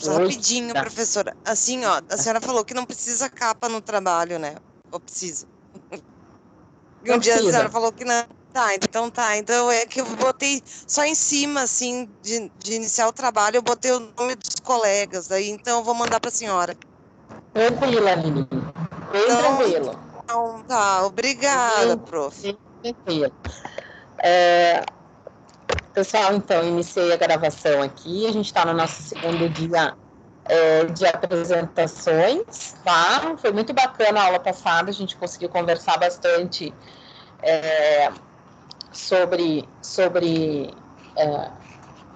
Hoje, Rapidinho, tá. professora. Assim, ó, a senhora falou que não precisa capa no trabalho, né? Ou precisa? Não Um dia a precisa. senhora falou que não. Tá, então tá. Então é que eu botei só em cima, assim, de iniciar o trabalho, eu botei o nome dos colegas. Aí, então eu vou mandar pra senhora. Tranquila, Lili. Bem Então, tranquilo. tá, obrigada, prof. Bem tranquilo. Pessoal, então, iniciei a gravação aqui. A gente está no nosso segundo dia de apresentações, tá? Foi muito bacana a aula passada, a gente conseguiu conversar bastante sobre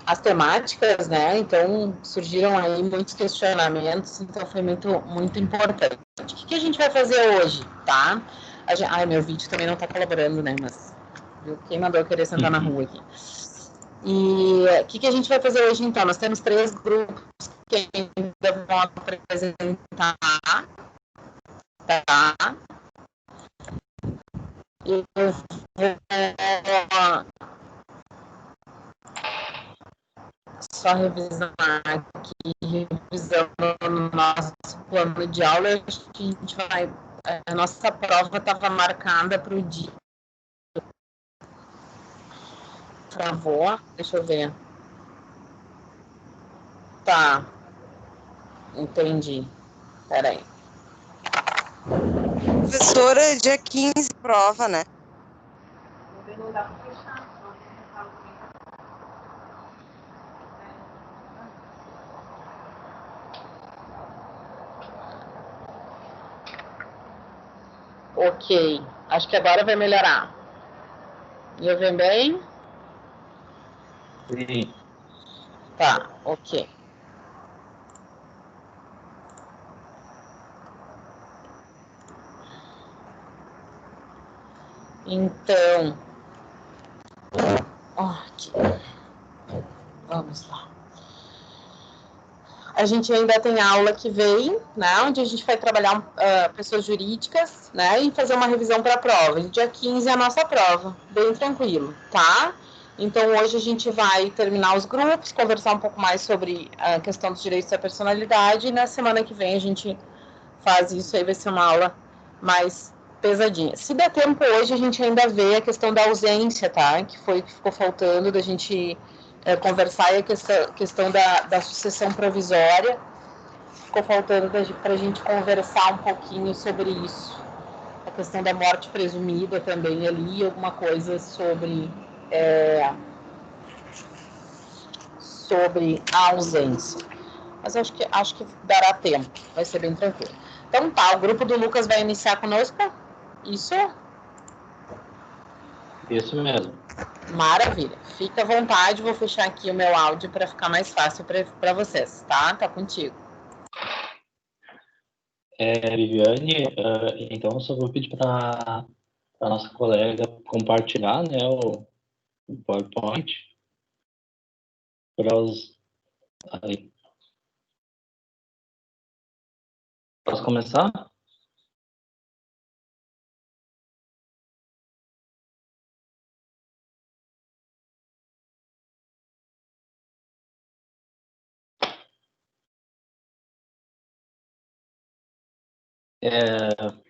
as temáticas, né? Então, surgiram aí muitos questionamentos, então foi muito importante. O que a gente vai fazer hoje, tá? Ai, meu vídeo também não está colaborando, né? Mas quem mandou eu querer sentar na rua aqui? E o que a gente vai fazer hoje, então? Nós temos 3 grupos que ainda vão apresentar, tá? Eu vou só revisar aqui, revisando o nosso plano de aula. Acho que a gente vai. A nossa prova estava marcada para o dia. Travou, deixa eu ver. Tá, entendi. Peraí. Professora, dia 15, prova, né? Não dá para fechar. Ok, acho que agora vai melhorar. Me ouvem bem? Sim. Tá, ok. Então, aqui. Vamos lá. A gente ainda tem aula que vem, né, onde a gente vai trabalhar pessoas jurídicas, né, e fazer uma revisão para a prova. Dia 15 é a nossa prova, bem tranquilo, tá? Então, hoje a gente vai terminar os grupos, conversar um pouco mais sobre a questão dos direitos da personalidade, e na semana que vem a gente faz isso, aí vai ser uma aula mais pesadinha. Se der tempo hoje, a gente ainda vê a questão da ausência, tá? Que foi o que ficou faltando da gente conversar, e a questão da sucessão provisória. Ficou faltando para a gente conversar um pouquinho sobre isso. A questão da morte presumida também ali, alguma coisa sobre a ausência. Mas acho que dará tempo, vai ser bem tranquilo. Então tá, o grupo do Lucas vai iniciar conosco? Isso? Isso mesmo. Maravilha. Fica à vontade, vou fechar aqui o meu áudio para ficar mais fácil para vocês, tá? Tá contigo. Viviane, então eu só vou pedir para a nossa colega compartilhar, né, o PowerPoint para os... Aí. Posso começar?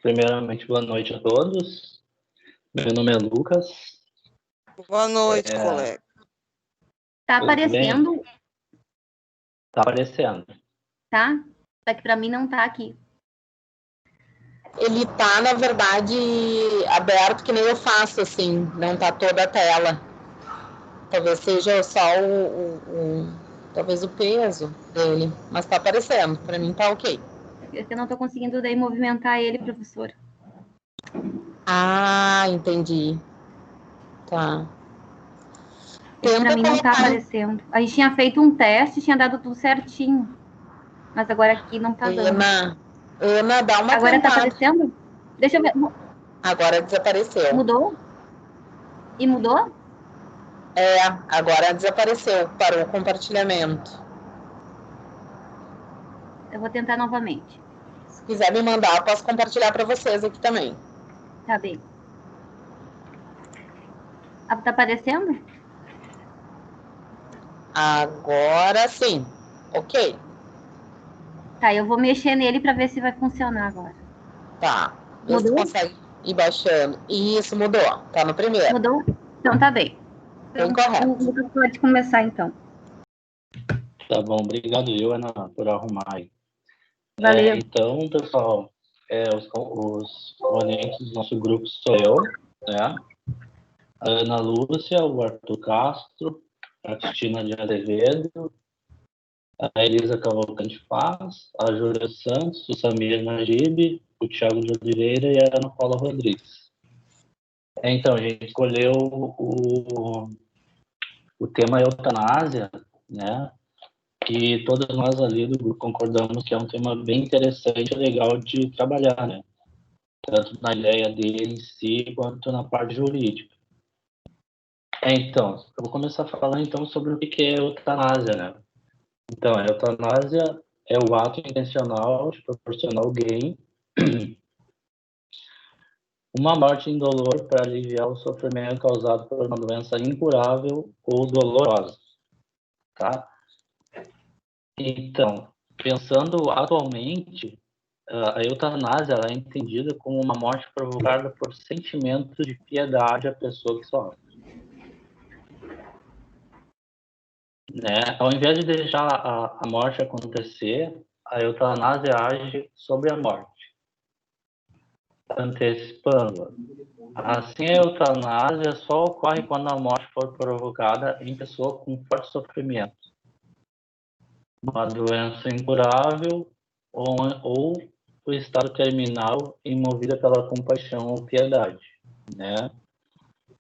Primeiramente, boa noite a todos. Meu nome é Lucas. Boa noite, colega. Tá aparecendo? Tá aparecendo. Tá? Só que para mim não tá aqui. Ele tá, na verdade, aberto que nem eu faço, assim, não tá toda a tela. Talvez seja só talvez o peso dele, mas tá aparecendo, para mim tá ok. Eu não tô conseguindo daí movimentar ele, professor. Ah, entendi. Tá. Para mim não tá aparecendo. A gente tinha feito um teste, tinha dado tudo certinho. Mas agora aqui não tá dando. Ana, dá uma agora tentada. Tá aparecendo? Deixa eu ver. Agora desapareceu. Mudou? E mudou? Agora desapareceu. Parou o compartilhamento. Eu vou tentar novamente. Se quiser me mandar, eu posso compartilhar para vocês aqui também. Tá bem. Tá aparecendo? Agora sim. Ok. Tá, eu vou mexer nele para ver se vai funcionar agora. Tá. Vê se Mudou? consegue ir baixando. Isso, mudou. Tá no primeiro. Mudou? Então tá bem. Bem Então, correto. o Lucas pode começar, então. Tá bom, obrigado, eu, Ana, por arrumar aí. Valeu. Então, pessoal, os ponentes do nosso grupo sou eu, né? A Ana Lúcia, o Arthur Castro, a Cristina de Azevedo, a Elisa Cavalcante Paz, a Júlia Santos, o Samir Najib, o Thiago de Oliveira e a Ana Paula Rodrigues. Então, a gente escolheu o tema eutanásia, né? Que todos nós ali do grupo concordamos que é um tema bem interessante e legal de trabalhar, né? Tanto na ideia dele em si, quanto na parte jurídica. Então, eu vou começar falando então sobre o que é eutanásia, né? Então, a eutanásia é o ato intencional de proporcionar a alguém uma morte indolor para aliviar o sofrimento causado por uma doença incurável ou dolorosa, tá? Então, pensando atualmente, a eutanásia ela é entendida como uma morte provocada por sentimento de piedade à pessoa que sofre. Né? Ao invés de deixar a morte acontecer, a eutanásia age sobre a morte, antecipando-a. Assim, a eutanásia só ocorre quando a morte for provocada em pessoa com forte sofrimento, uma doença incurável ou o estado terminal movida pela compaixão ou piedade, né?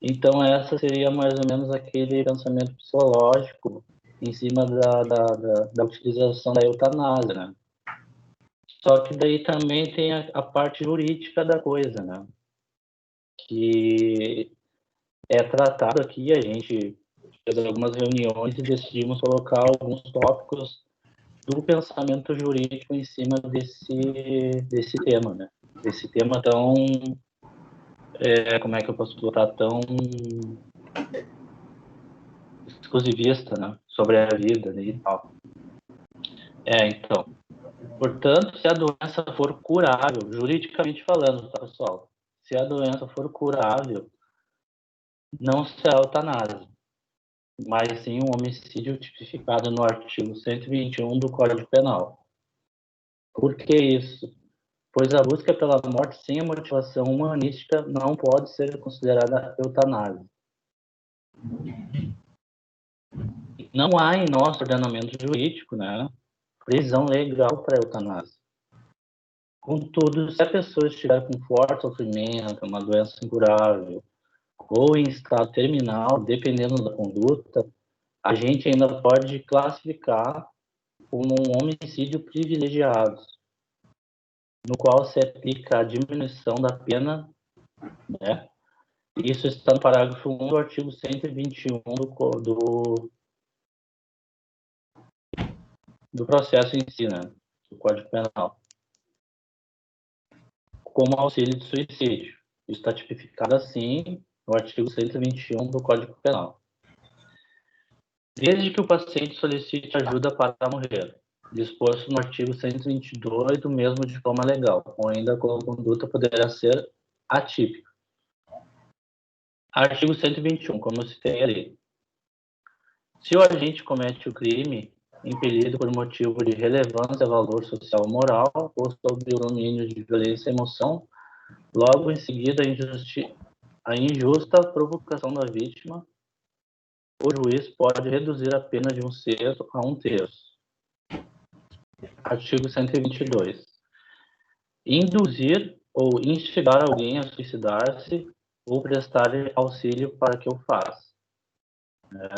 Então, essa seria mais ou menos aquele pensamento psicológico em cima da utilização da eutanásia, né? Só que daí também tem a parte jurídica da coisa, né? Que é tratado aqui, a gente fez algumas reuniões e decidimos colocar alguns tópicos do pensamento jurídico em cima desse tema, né? Desse tema tão, como é que eu posso botar, tão exclusivista, né? Sobre a vida, né, e tal. Então, portanto, se a doença for curável, juridicamente falando, tá, pessoal? Se a doença for curável, não será eutanásia, mas sim um homicídio tipificado no artigo 121 do Código Penal. Por que isso? Pois a busca pela morte sem a motivação humanística não pode ser considerada eutanásia. Não há em nosso ordenamento jurídico, né, prisão legal para eutanásia. Contudo, se a pessoa estiver com forte sofrimento, uma doença incurável, ou em estado terminal, dependendo da conduta, a gente ainda pode classificar como um homicídio privilegiado, no qual se aplica a diminuição da pena, né? Isso está no parágrafo 1 do artigo 121 do processo em si, né? Do Código Penal. Como auxílio de suicídio. Isso está tipificado assim no artigo 121 do Código Penal. Desde que o paciente solicite ajuda para morrer, disposto no artigo 122 do mesmo de forma legal, ou ainda quando a conduta poderá ser atípica. Artigo 121, como eu citei ali. Se o agente comete o crime, impelido por motivo de relevância, valor social ou moral, ou sob o domínio de violência e emoção, logo em seguida a injusta provocação da vítima, o juiz pode reduzir a pena de 1/6 a 1/3. Artigo 122. Induzir ou instigar alguém a suicidar-se ou prestar auxílio para que o faça. Né?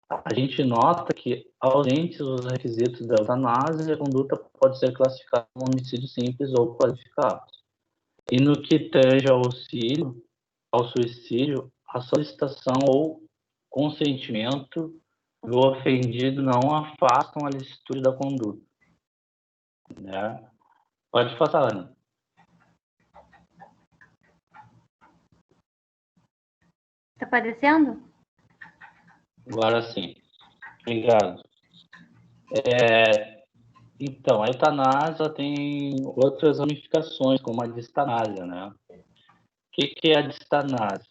A gente nota que, ausentes os requisitos da eutanásia, a conduta pode ser classificada como homicídio simples ou qualificado. E no que tange ao auxílio, ao suicídio, a solicitação ou consentimento do ofendido não afastam a licitude da conduta. Né? Pode passar, Ana. Tá aparecendo? Agora sim. Obrigado. Então, a eutanásia tem outras ramificações, como a distanásia, né? O que é a distanásia?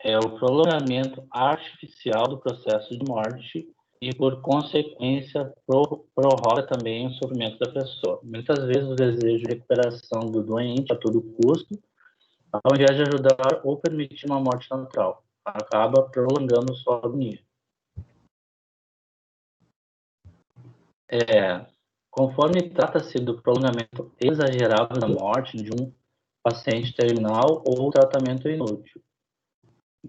É o prolongamento artificial do processo de morte e, por consequência, prorroga também o sofrimento da pessoa. Muitas vezes o desejo de recuperação do doente a todo custo, ao invés de ajudar ou permitir uma morte natural, acaba prolongando sua agonia. Conforme trata-se do prolongamento exagerado da morte de um paciente terminal ou tratamento inútil,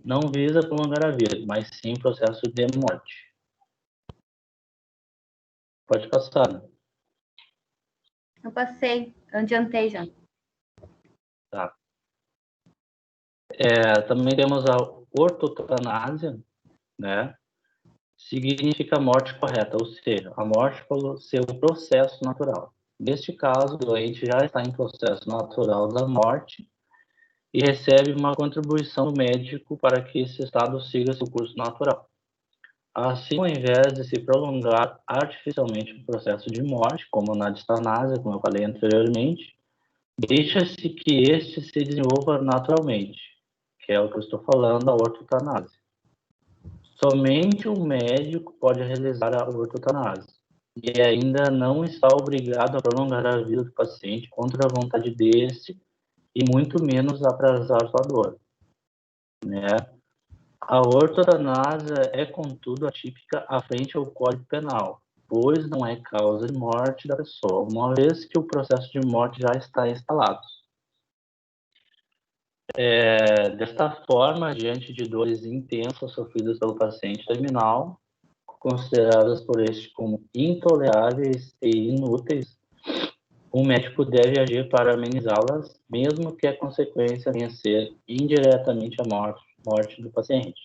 não visa prolongar a vida, mas sim o processo de morte. Pode passar. Né? Eu passei, adiantei já. Tá. Também temos a ortotanásia, né? Significa morte correta, ou seja, a morte pelo seu processo natural. Neste caso, o doente já está em processo natural da morte e recebe uma contribuição do médico para que esse estado siga seu curso natural. Assim, ao invés de se prolongar artificialmente o processo de morte, como na distanásia, como eu falei anteriormente, deixa-se que este se desenvolva naturalmente, que é o que eu estou falando, a ortotanásia. Somente o médico pode realizar a ortotanásia e ainda não está obrigado a prolongar a vida do paciente contra a vontade deste e muito menos atrasar sua dor, né? A ortotanásia é, contudo, atípica à frente ao Código Penal, pois não é causa de morte da pessoa, uma vez que o processo de morte já está instalado. Desta forma, diante de dores intensas sofridas pelo paciente terminal, consideradas por este como intoleráveis e inúteis, o médico deve agir para amenizá-las, mesmo que a consequência venha a ser indiretamente a morte do paciente.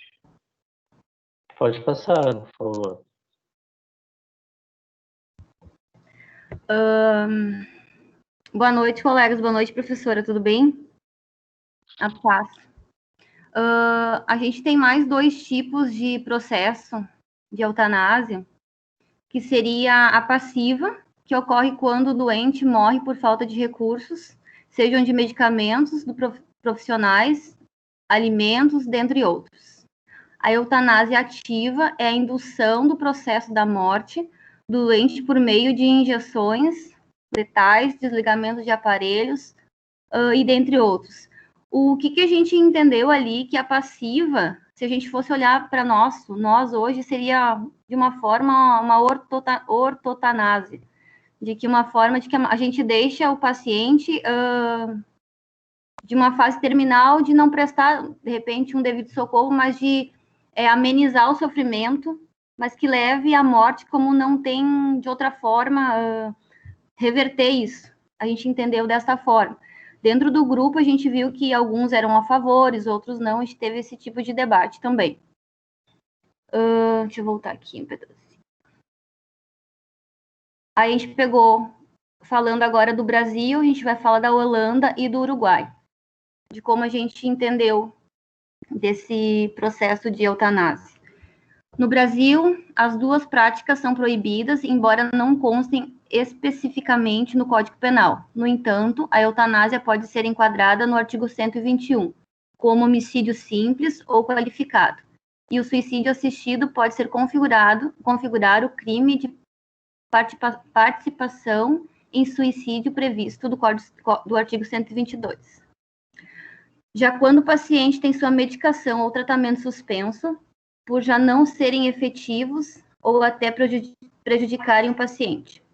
Pode passar, por favor. Boa noite, colegas. Boa noite, professora. Tudo bem? A paz. A gente tem mais 2 tipos de processo de eutanásia, que seria a passiva, que ocorre quando o doente morre por falta de recursos, sejam de medicamentos, profissionais, alimentos, dentre outros. A eutanásia ativa é a indução do processo da morte do doente por meio de injeções letais, desligamento de aparelhos, e dentre outros. O que a gente entendeu ali que a passiva, se a gente fosse olhar para nós hoje, seria de uma forma uma ortotanase, de que uma forma de que a gente deixa o paciente de uma fase terminal, de não prestar, de repente, um devido socorro, mas de amenizar o sofrimento, mas que leve à morte, como não tem de outra forma reverter isso. A gente entendeu dessa forma. Dentro do grupo, a gente viu que alguns eram a favor, outros não, a gente teve esse tipo de debate também. Deixa eu voltar aqui um pedacinho. Aí a gente pegou, falando agora do Brasil, a gente vai falar da Holanda e do Uruguai, de como a gente entendeu desse processo de eutanásia. No Brasil, as 2 práticas são proibidas, embora não constem especificamente no Código Penal. No entanto, a eutanásia pode ser enquadrada no artigo 121, como homicídio simples ou qualificado, e o suicídio assistido pode ser configurar o crime de participação em suicídio previsto do artigo 122. Já quando o paciente tem sua medicação ou tratamento suspenso, por já não serem efetivos ou até prejudicarem o paciente,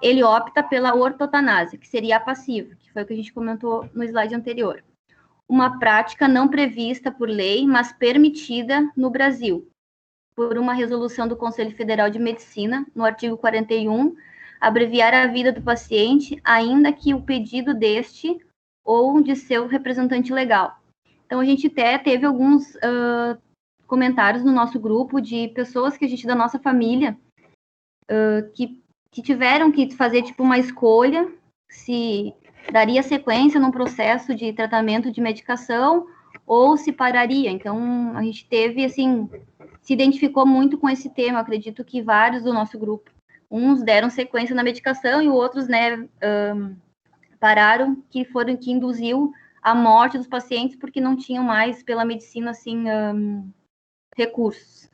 ele opta pela ortotanásia, que seria a passiva, que foi o que a gente comentou no slide anterior. Uma prática não prevista por lei, mas permitida no Brasil, por uma resolução do Conselho Federal de Medicina, no artigo 41, abreviar a vida do paciente, ainda que o pedido deste ou de seu representante legal. Então, a gente até teve alguns comentários no nosso grupo de pessoas que a gente, da nossa família, que tiveram que fazer, tipo, uma escolha, se daria sequência num processo de tratamento de medicação ou se pararia. Então, a gente teve, assim, se identificou muito com esse tema, acredito que vários do nosso grupo, Uns deram sequência na medicação e outros, né, pararam, que induziu a morte dos pacientes porque não tinham mais, pela medicina, assim, recursos.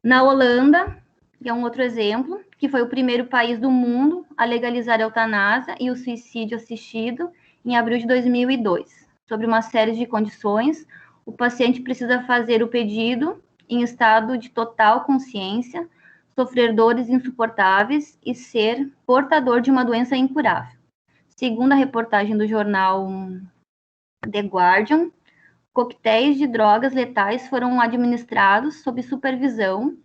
Na Holanda, que é um outro exemplo, que foi o primeiro país do mundo a legalizar a eutanásia e o suicídio assistido em abril de 2002. Sobre uma série de condições, o paciente precisa fazer o pedido em estado de total consciência, sofrer dores insuportáveis e ser portador de uma doença incurável. Segundo a reportagem do jornal The Guardian, coquetéis de drogas letais foram administrados sob supervisão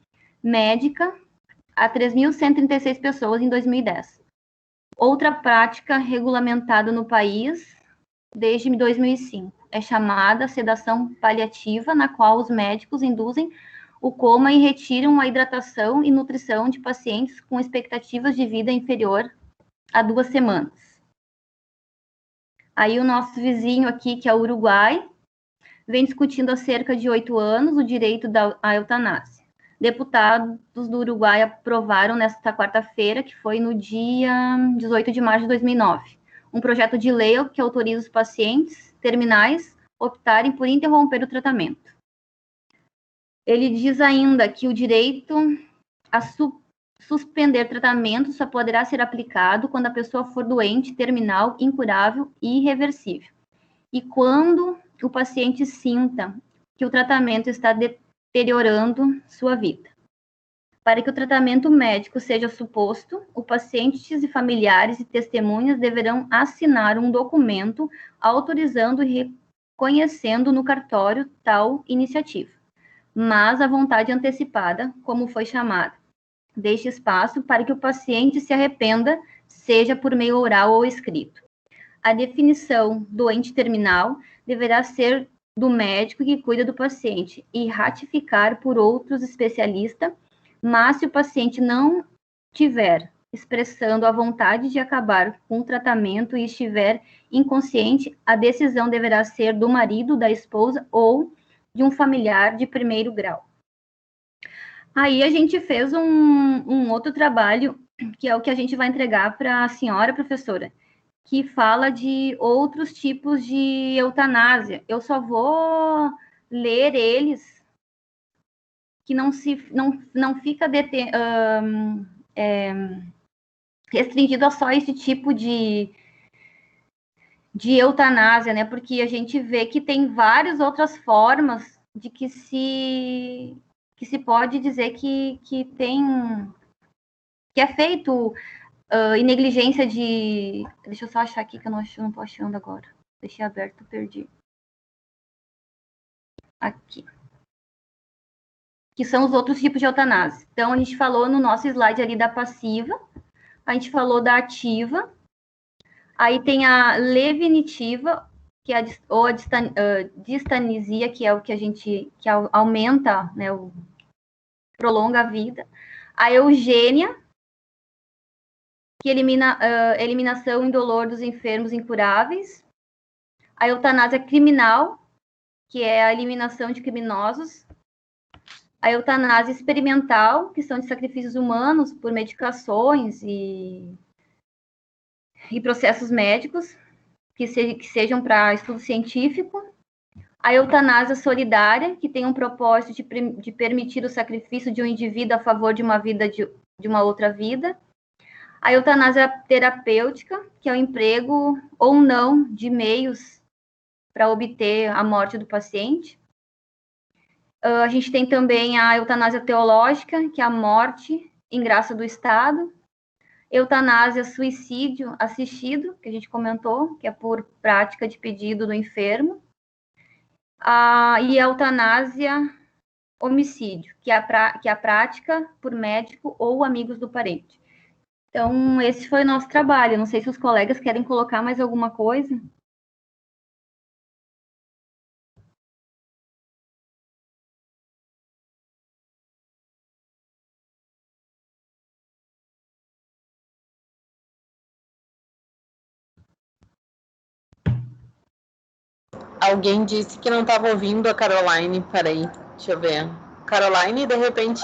médica a 3.136 pessoas em 2010. Outra prática regulamentada no país desde 2005 é chamada sedação paliativa, na qual os médicos induzem o coma e retiram a hidratação e nutrição de pacientes com expectativas de vida inferior a 2 semanas. Aí o nosso vizinho aqui, que é o Uruguai, vem discutindo há cerca de 8 anos o direito à eutanásia. Deputados do Uruguai aprovaram nesta quarta-feira, que foi no dia 18 de março de 2009, um projeto de lei que autoriza os pacientes terminais optarem por interromper o tratamento. Ele diz ainda que o direito a suspender tratamento só poderá ser aplicado quando a pessoa for doente, terminal, incurável e irreversível. E quando o paciente sinta que o tratamento está deteriorando sua vida. Para que o tratamento médico seja suposto, o paciente e familiares e testemunhas deverão assinar um documento autorizando e reconhecendo no cartório tal iniciativa. Mas a vontade antecipada, como foi chamada, deixa espaço para que o paciente se arrependa, seja por meio oral ou escrito. A definição doente terminal deverá ser do médico que cuida do paciente e ratificar por outros especialistas, mas se o paciente não tiver expressando a vontade de acabar com o tratamento e estiver inconsciente, a decisão deverá ser do marido, da esposa ou de um familiar de primeiro grau. Aí a gente fez um outro trabalho, que é o que a gente vai entregar para a senhora professora, que fala de outros tipos de eutanásia. Eu só vou ler eles, que não fica restringido a só esse tipo de eutanásia, né? Porque a gente vê que tem várias outras formas de que se pode dizer que é feito em negligência de... Deixa eu só achar aqui, que eu não estou achando agora. Deixei aberto, perdi. Aqui. Que são os outros tipos de eutanásia. Então, a gente falou no nosso slide ali da passiva, a gente falou da ativa, aí tem a lenitiva, que é a distanesia, que é o que que aumenta, né, prolonga a vida. A eugênia, que elimina eliminação indolor dos enfermos incuráveis. A eutanásia criminal, que é a eliminação de criminosos. A eutanásia experimental, que são de sacrifícios humanos por medicações e processos médicos, que sejam para estudo científico. A eutanásia solidária, que tem um propósito de permitir o sacrifício de um indivíduo a favor de uma vida de uma outra vida. A eutanásia terapêutica, que é o emprego ou não de meios para obter a morte do paciente. A gente tem também a eutanásia teológica, que é a morte em graça do Estado. Eutanásia suicídio assistido, que a gente comentou, que é por prática de pedido do enfermo. E a eutanásia homicídio, que é a prática por médico ou amigos do parente. Então, esse foi o nosso trabalho. Não sei se os colegas querem colocar mais alguma coisa. Alguém disse que não estava ouvindo a Caroline. Peraí, deixa eu ver. Caroline, de repente,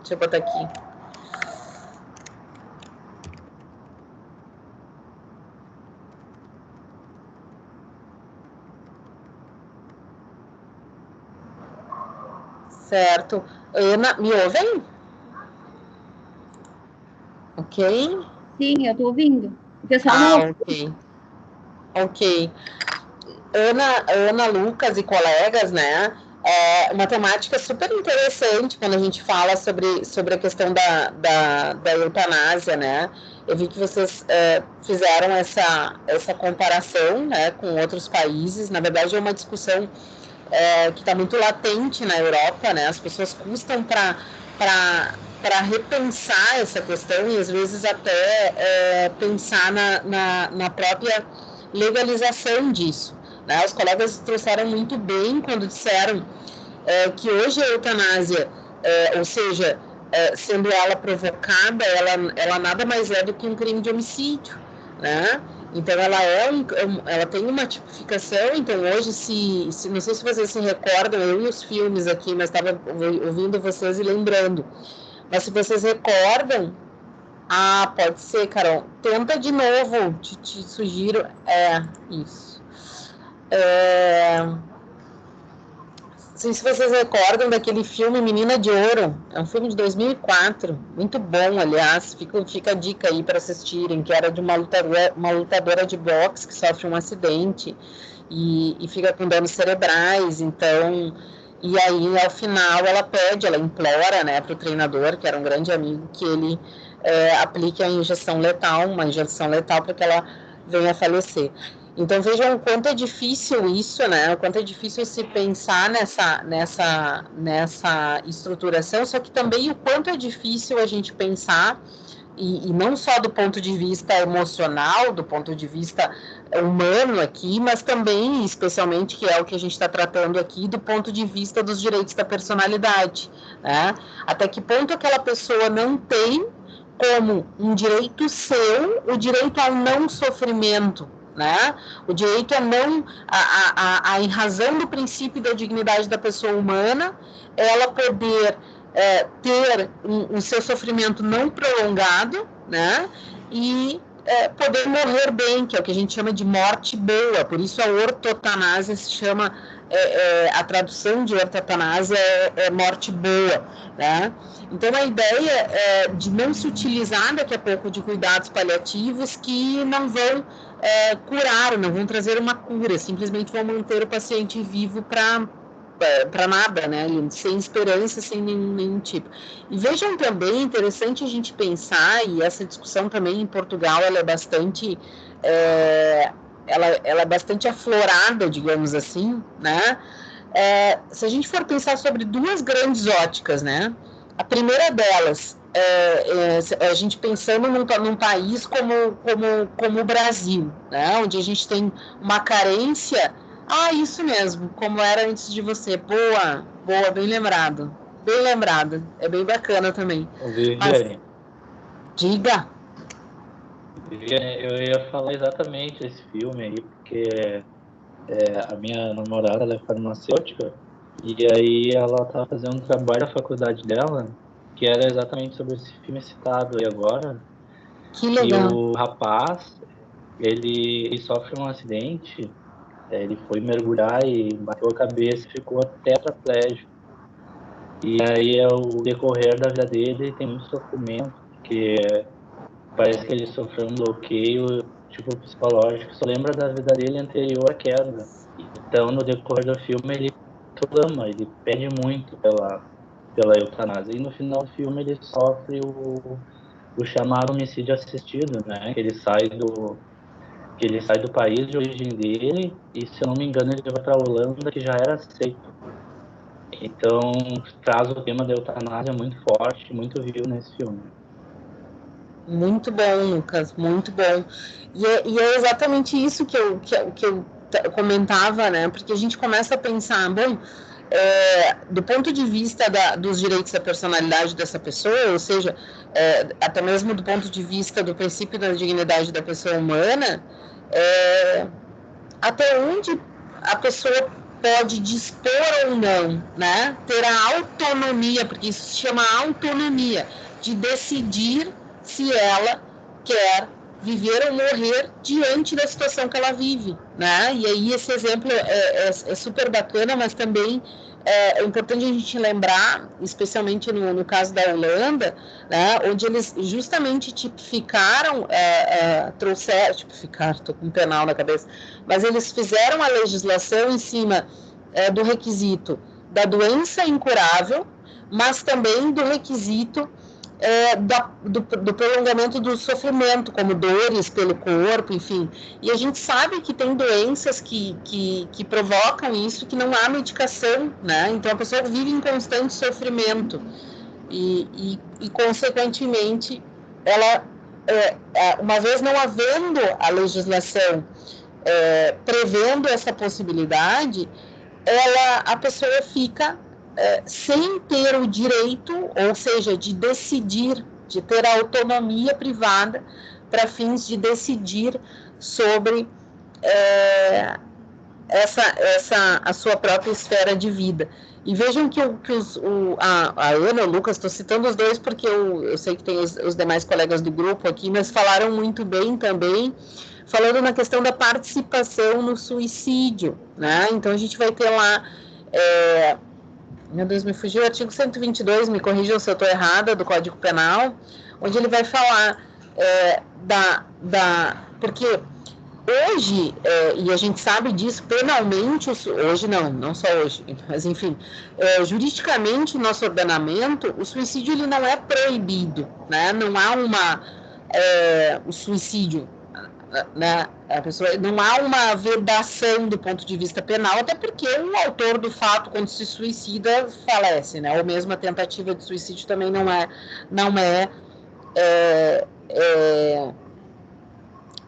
Deixa eu botar aqui. Certo. Ana, me ouvem? Ok? Sim, eu estou ouvindo. O pessoal não ouve. Ok. Ana, Lucas e colegas, né? É uma temática super interessante quando a gente fala sobre a questão da eutanásia, né? Eu vi que vocês fizeram essa comparação, né, com outros países. Na verdade, é uma discussão que está muito latente na Europa, né? As pessoas custam para repensar essa questão e às vezes até pensar na própria legalização disso, né? Os colegas trouxeram muito bem quando disseram que hoje a eutanásia, ou seja, sendo ela provocada, ela nada mais é do que um crime de homicídio, né? Então ela tem uma tipificação. Então hoje, não sei se vocês se recordam, eu e os filmes aqui, mas estava ouvindo vocês e lembrando, mas se vocês recordam, pode ser, Carol, tenta de novo, te sugiro, isso. Não sei se vocês recordam daquele filme Menina de Ouro, é um filme de 2004, muito bom, aliás, fica a dica aí para assistirem, que era de uma lutadora de boxe que sofre um acidente e fica com danos cerebrais, então, e aí ao final ela implora, né, para o treinador, que era um grande amigo, que ele aplique uma injeção letal para que ela venha a falecer. Então vejam o quanto é difícil isso, né? O quanto é difícil se pensar nessa estruturação, só que também o quanto é difícil a gente pensar, e não só do ponto de vista emocional, do ponto de vista humano aqui, mas também, especialmente, que é o que a gente está tratando aqui, do ponto de vista dos direitos da personalidade, né? Até que ponto aquela pessoa não tem como um direito seu o direito ao não sofrimento, né? O direito em razão do princípio da dignidade da pessoa humana, ela poder ter o seu sofrimento não prolongado, né? E poder morrer bem, que é o que a gente chama de morte boa. Por isso a ortotanásia se chama, a tradução de ortotanásia é morte boa, né? Então a ideia é de não se utilizar daqui a pouco de cuidados paliativos que não vão curar, não vão trazer uma cura, simplesmente vão manter o paciente vivo para nada, né? Sem esperança, sem nenhum tipo. E vejam também, interessante a gente pensar, e essa discussão também em Portugal, ela é bastante ela é bastante aflorada, digamos assim, né? Se a gente for pensar sobre duas grandes óticas, né? A primeira delas, a gente pensando num país como o Brasil, né? Onde a gente tem uma carência. Isso mesmo, como era antes de você. Boa, bem lembrado. Bem lembrado. É bem bacana também. Viviane, diga. Eu ia falar exatamente esse filme aí, porque a minha namorada, ela é farmacêutica, e aí ela estava fazendo um trabalho na faculdade dela, que era exatamente sobre esse filme citado aí agora. Que legal. E o rapaz, ele sofre um acidente, ele foi mergulhar e bateu a cabeça e ficou tetraplégico. E aí, o decorrer da vida dele, tem muito sofrimento, porque parece que ele sofreu um bloqueio, tipo, psicológico, só lembra da vida dele anterior à queda. Então, no decorrer do filme, ele clama, ele pede muito pela eutanásia. E no final do filme, ele sofre o chamado homicídio assistido, né? Que ele sai do país de origem dele e, se eu não me engano, ele vai para a Holanda, que já era aceito. Então, traz o tema da eutanásia muito forte, muito vivo nesse filme. Muito bom, Lucas, muito bom. E é exatamente isso que eu comentava, né? Porque a gente começa a pensar, bom, do ponto de vista dos direitos da personalidade dessa pessoa, ou seja, até mesmo do ponto de vista do princípio da dignidade da pessoa humana, até onde a pessoa pode dispor ou não, né? Ter a autonomia, porque isso se chama autonomia, de decidir se ela quer viver ou morrer diante da situação que ela vive, né? E aí esse exemplo é super bacana, mas também é importante a gente lembrar, especialmente no caso da Holanda, né, onde eles justamente tipificaram, estou com um penal na cabeça, mas eles fizeram a legislação em cima do requisito da doença incurável, mas também do requisito do prolongamento do sofrimento, como dores pelo corpo, enfim. E a gente sabe que tem doenças que provocam isso, que não há medicação, né? Então a pessoa vive em constante sofrimento e consequentemente, ela, uma vez não havendo a legislação prevendo essa possibilidade, a pessoa fica sem ter o direito, ou seja, de decidir, de ter a autonomia privada para fins de decidir sobre a sua própria esfera de vida. E vejam que a Ana e o Lucas, estou citando os dois porque eu sei que tem os demais colegas do grupo aqui, mas falaram muito bem também, falando na questão da participação no suicídio, né? Então a gente vai ter lá... meu Deus, me fugiu o artigo 122, me corrijam se eu estou errada, do Código Penal, onde ele vai falar porque hoje, e a gente sabe disso penalmente, hoje não só hoje, mas enfim, juridicamente, no nosso ordenamento, o suicídio ele não é proibido, né? Não há o suicídio, né? A pessoa, não há uma vedação do ponto de vista penal, até porque o autor do fato, quando se suicida, falece, né? Ou mesmo a tentativa de suicídio também não é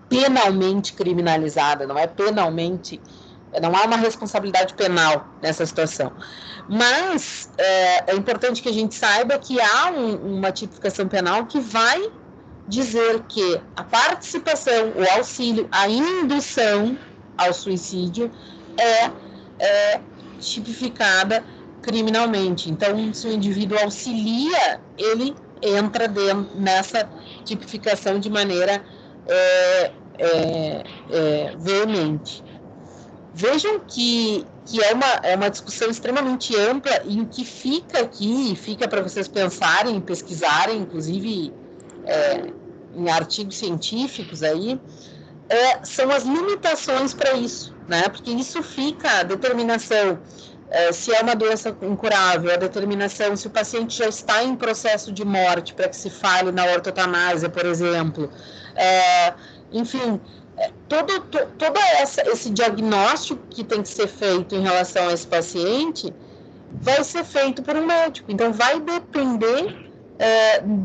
penalmente criminalizada, não há uma responsabilidade penal nessa situação. Mas é importante que a gente saiba que há uma tipificação penal que vai dizer que a participação, o auxílio, a indução ao suicídio é tipificada criminalmente. Então, se o indivíduo auxilia, ele entra nessa tipificação de maneira veemente. Vejam que é uma discussão extremamente ampla e o que fica aqui, fica para vocês pensarem, pesquisarem, inclusive em artigos científicos aí, são as limitações para isso, né? Porque isso fica a determinação se é uma doença incurável, a determinação se o paciente já está em processo de morte, para que se fale na ortotanásia, por exemplo. Enfim, todo esse diagnóstico que tem que ser feito em relação a esse paciente vai ser feito por um médico. Então, vai depender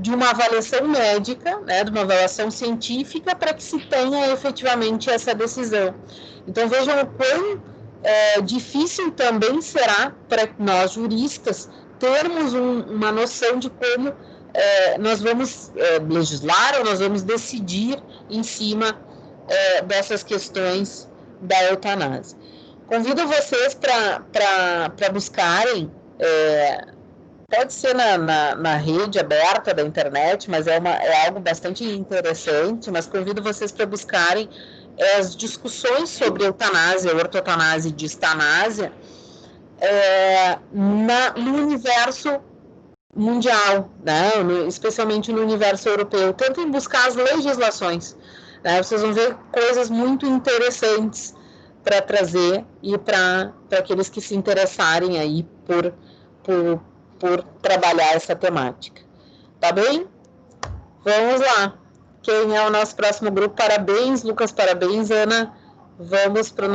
de uma avaliação médica, né, de uma avaliação científica, para que se tenha efetivamente essa decisão. Então, vejam o quão difícil também será para nós juristas termos uma noção de como nós vamos legislar ou nós vamos decidir em cima dessas questões da eutanásia. Convido vocês para buscarem, pode ser na rede aberta da internet, mas é algo bastante interessante, mas convido vocês para buscarem as discussões sobre eutanásia, ortotanásia e distanásia no universo mundial, né? Especialmente no universo europeu. Tentem buscar as legislações, né? Vocês vão ver coisas muito interessantes para trazer e para aqueles que se interessarem aí por trabalhar essa temática. Tá bem? Vamos lá. Quem é o nosso próximo grupo? Parabéns, Lucas, parabéns, Ana. Vamos para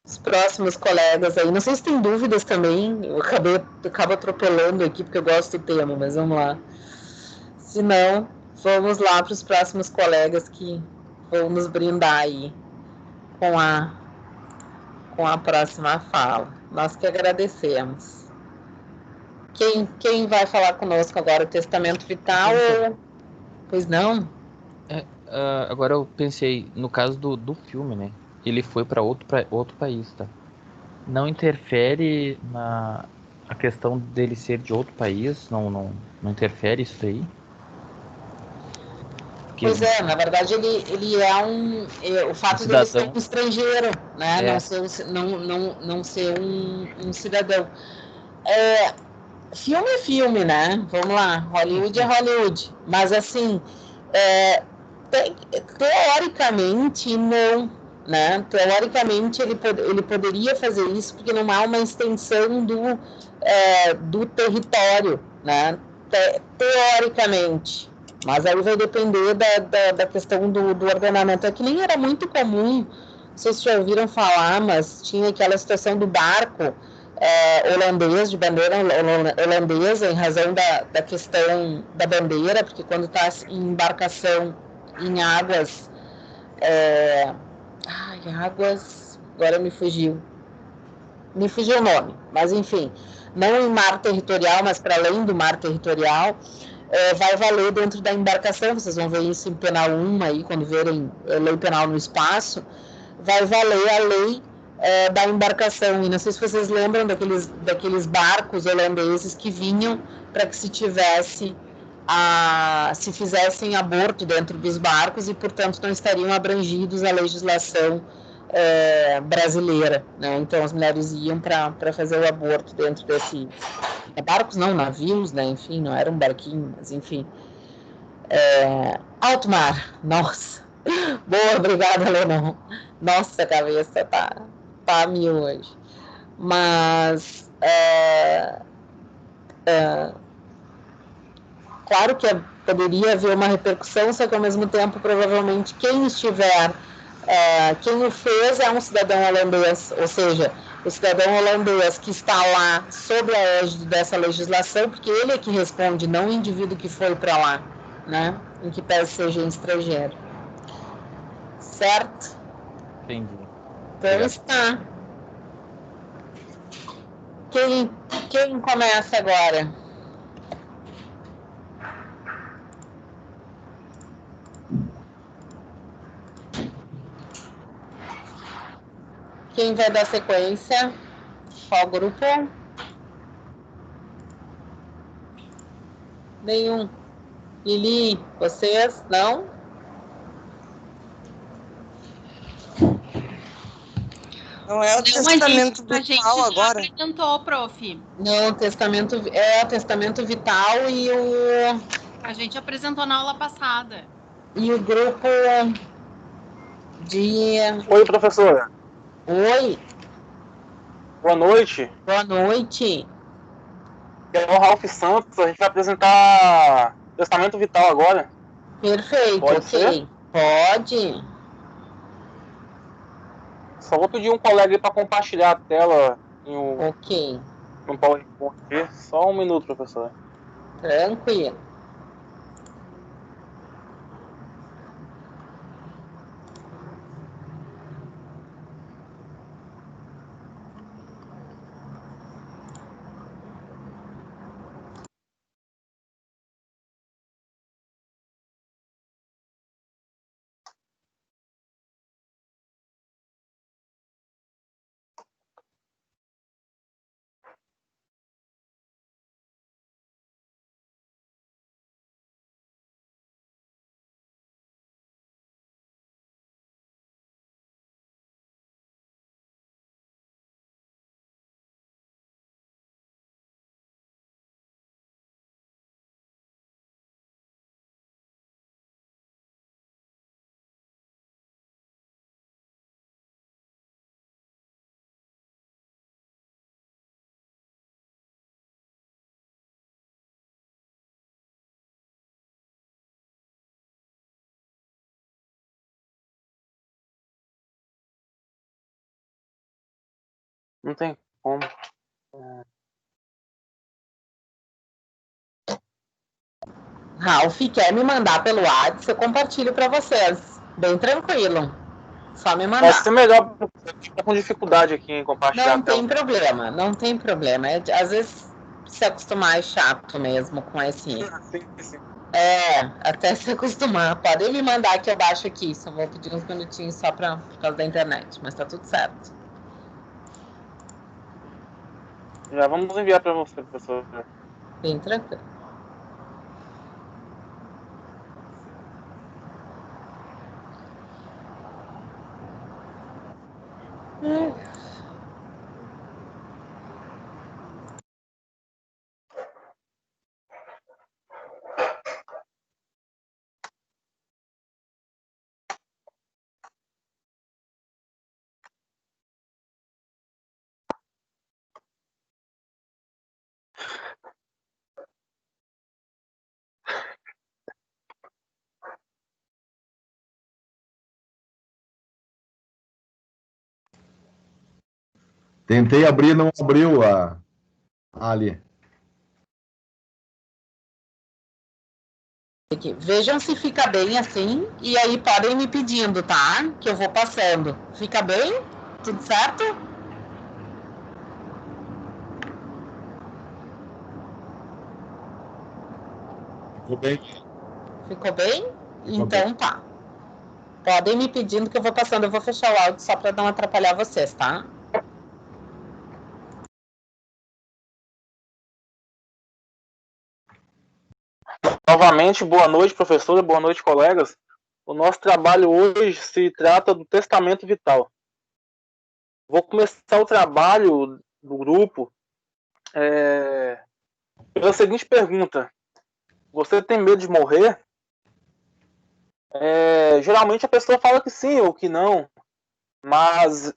os próximos colegas aí. Não sei se tem dúvidas também, eu acabo atropelando aqui, porque eu gosto do tema, mas vamos lá. Se não, vamos lá para os próximos colegas que vão nos brindar aí com a próxima fala. Nós que agradecemos. Quem vai falar conosco agora? O Testamento Vital ou... Pois não? Agora eu pensei, no caso do filme, né? Ele foi para outro país, tá? não interfere na a questão dele ser de outro país? Não interfere isso daí? Pois é, na verdade ele é o fato dele ser um estrangeiro, né? Não ser um cidadão. Filme é filme, né? Vamos lá, Hollywood é Hollywood. Mas assim, teoricamente não, né? Teoricamente ele poderia fazer isso porque não há uma extensão do território, né? Teoricamente. Mas aí vai depender da questão do ordenamento. É que nem era muito comum, não sei se já ouviram falar, mas tinha aquela situação do barco holandês, de bandeira holandesa, em razão da questão da bandeira, porque quando está em embarcação em águas... agora me fugiu o nome, mas enfim, não em mar territorial, mas para além do mar territorial, vai valer dentro da embarcação. Vocês vão ver isso em penal 1 aí, quando verem lei penal no espaço, vai valer a lei da embarcação. E não sei se vocês lembram daqueles barcos holandeses que vinham para que se fizessem aborto dentro dos barcos e, portanto, não estariam abrangidos à legislação brasileira, né? Então as mulheres iam para fazer o aborto dentro desse barcos, não, navios, né? Enfim, não era um barquinho, mas enfim, alto mar. Nossa, boa, obrigada, Alemão. Nossa, a cabeça tá a mil hoje. Mas claro que poderia haver uma repercussão, só que ao mesmo tempo provavelmente quem o fez é um cidadão holandês, ou seja, o cidadão holandês que está lá sob a égide dessa legislação, porque ele é que responde, não o indivíduo que foi para lá, né? Em que pese seja estrangeiro. Certo? Entendi. Então está. Quem começa agora? Quem vai dar sequência? Qual grupo? Nenhum. Lili, vocês? Não? Não é o testamento a gente vital agora? apresentou, prof. Não, o testamento vital e a gente apresentou na aula passada. E o grupo de... Oi, professora. Oi. Boa noite. Boa noite. É o Ralph Santos, a gente vai apresentar testamento vital agora. Perfeito, Pode ser? Pode. Só vou pedir um colega para compartilhar a tela no PowerPoint. Só um minuto, professor. Tranquilo. Não tem como. Ralph, quer me mandar pelo WhatsApp? Eu compartilho para vocês. Bem tranquilo. Só me mandar. Vai ser melhor, estou com dificuldade aqui em compartilhar. Não tem problema, não tem problema. Às vezes se acostumar é chato mesmo com esse. Sim. Até se acostumar. Podem me mandar que eu baixo aqui. Só vou pedir uns minutinhos só por causa da internet, mas tá tudo certo. Já vamos enviar para você, professor. Bem tranquilo. Tentei abrir, não abriu ali. Vejam se fica bem assim, e aí podem me pedindo, tá? Que eu vou passando. Fica bem? Tudo certo? Ficou bem. Ficou bem? Ficou Então bem. tá. Podem me pedindo que eu vou passando. Eu vou fechar o áudio só para não atrapalhar vocês, tá? Novamente, boa noite, professora, boa noite, colegas. O nosso trabalho hoje se trata do testamento vital. Vou começar o trabalho do grupo pela seguinte pergunta: você tem medo de morrer? Geralmente a pessoa fala que sim ou que não, mas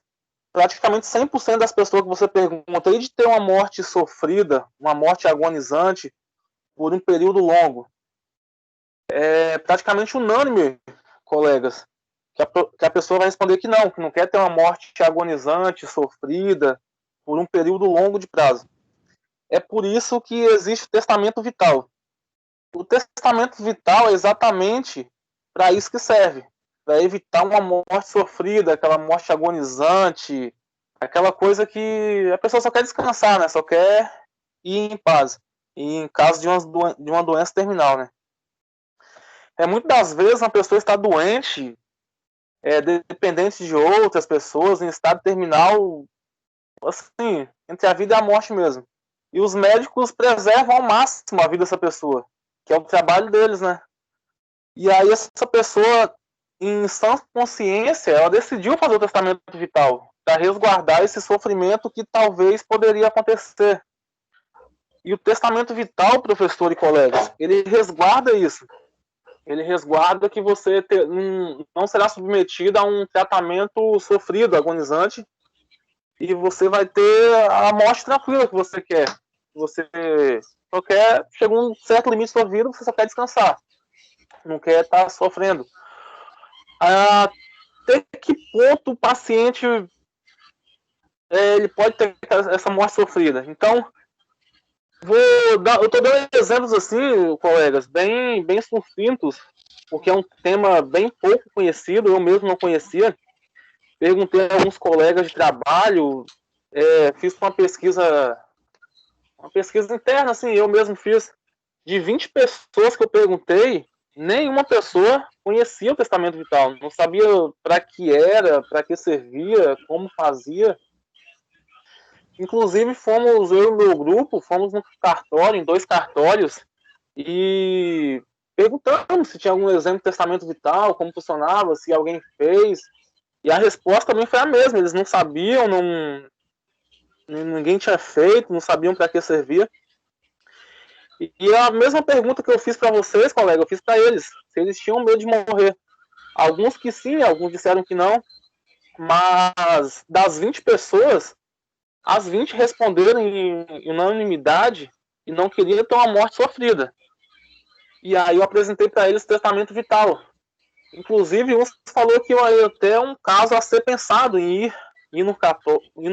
praticamente 100% das pessoas que você pergunta aí de ter uma morte sofrida, uma morte agonizante por um período longo, é praticamente unânime, colegas, que a pessoa vai responder que não quer ter uma morte agonizante, sofrida, por um período longo de prazo. É por isso que existe o testamento vital. O testamento vital é exatamente para isso que serve, para evitar uma morte sofrida, aquela morte agonizante, aquela coisa que a pessoa só quer descansar, né? Só quer ir em paz. E em caso de uma doença terminal, né? Muitas das vezes uma pessoa está doente, dependente de outras pessoas, em estado terminal, assim, entre a vida e a morte mesmo. E os médicos preservam ao máximo a vida dessa pessoa, que é o trabalho deles, né? E aí essa pessoa, em sã consciência, ela decidiu fazer o testamento vital para resguardar esse sofrimento que talvez poderia acontecer. E o testamento vital, professor e colegas, ele resguarda isso. Ele resguarda que você não será submetido a um tratamento sofrido, agonizante, e você vai ter a morte tranquila que você quer. Você só quer, chega um certo limite da sua vida, você só quer descansar. Não quer estar sofrendo. Até que ponto o paciente ele pode ter essa morte sofrida? Então, eu estou dando exemplos assim, colegas, bem sucintos, porque é um tema bem pouco conhecido, eu mesmo não conhecia. Perguntei a alguns colegas de trabalho, fiz uma pesquisa interna, assim, eu mesmo fiz. De 20 pessoas que eu perguntei, nenhuma pessoa conhecia o testamento vital, não sabia para que era, para que servia, como fazia. Inclusive, eu e o meu grupo, fomos no cartório, em 2 cartórios, e perguntamos se tinha algum exemplo de testamento vital, como funcionava, se alguém fez. E a resposta também foi a mesma, eles não sabiam, ninguém tinha feito, não sabiam para que servia. E a mesma pergunta que eu fiz para vocês, colega, eu fiz para eles, se eles tinham medo de morrer. Alguns que sim, alguns disseram que não, mas das 20 pessoas, as 20 responderam em unanimidade e não queriam ter uma morte sofrida. E aí eu apresentei para eles o testamento vital. Inclusive, um falou que ia ter um caso a ser pensado em ir no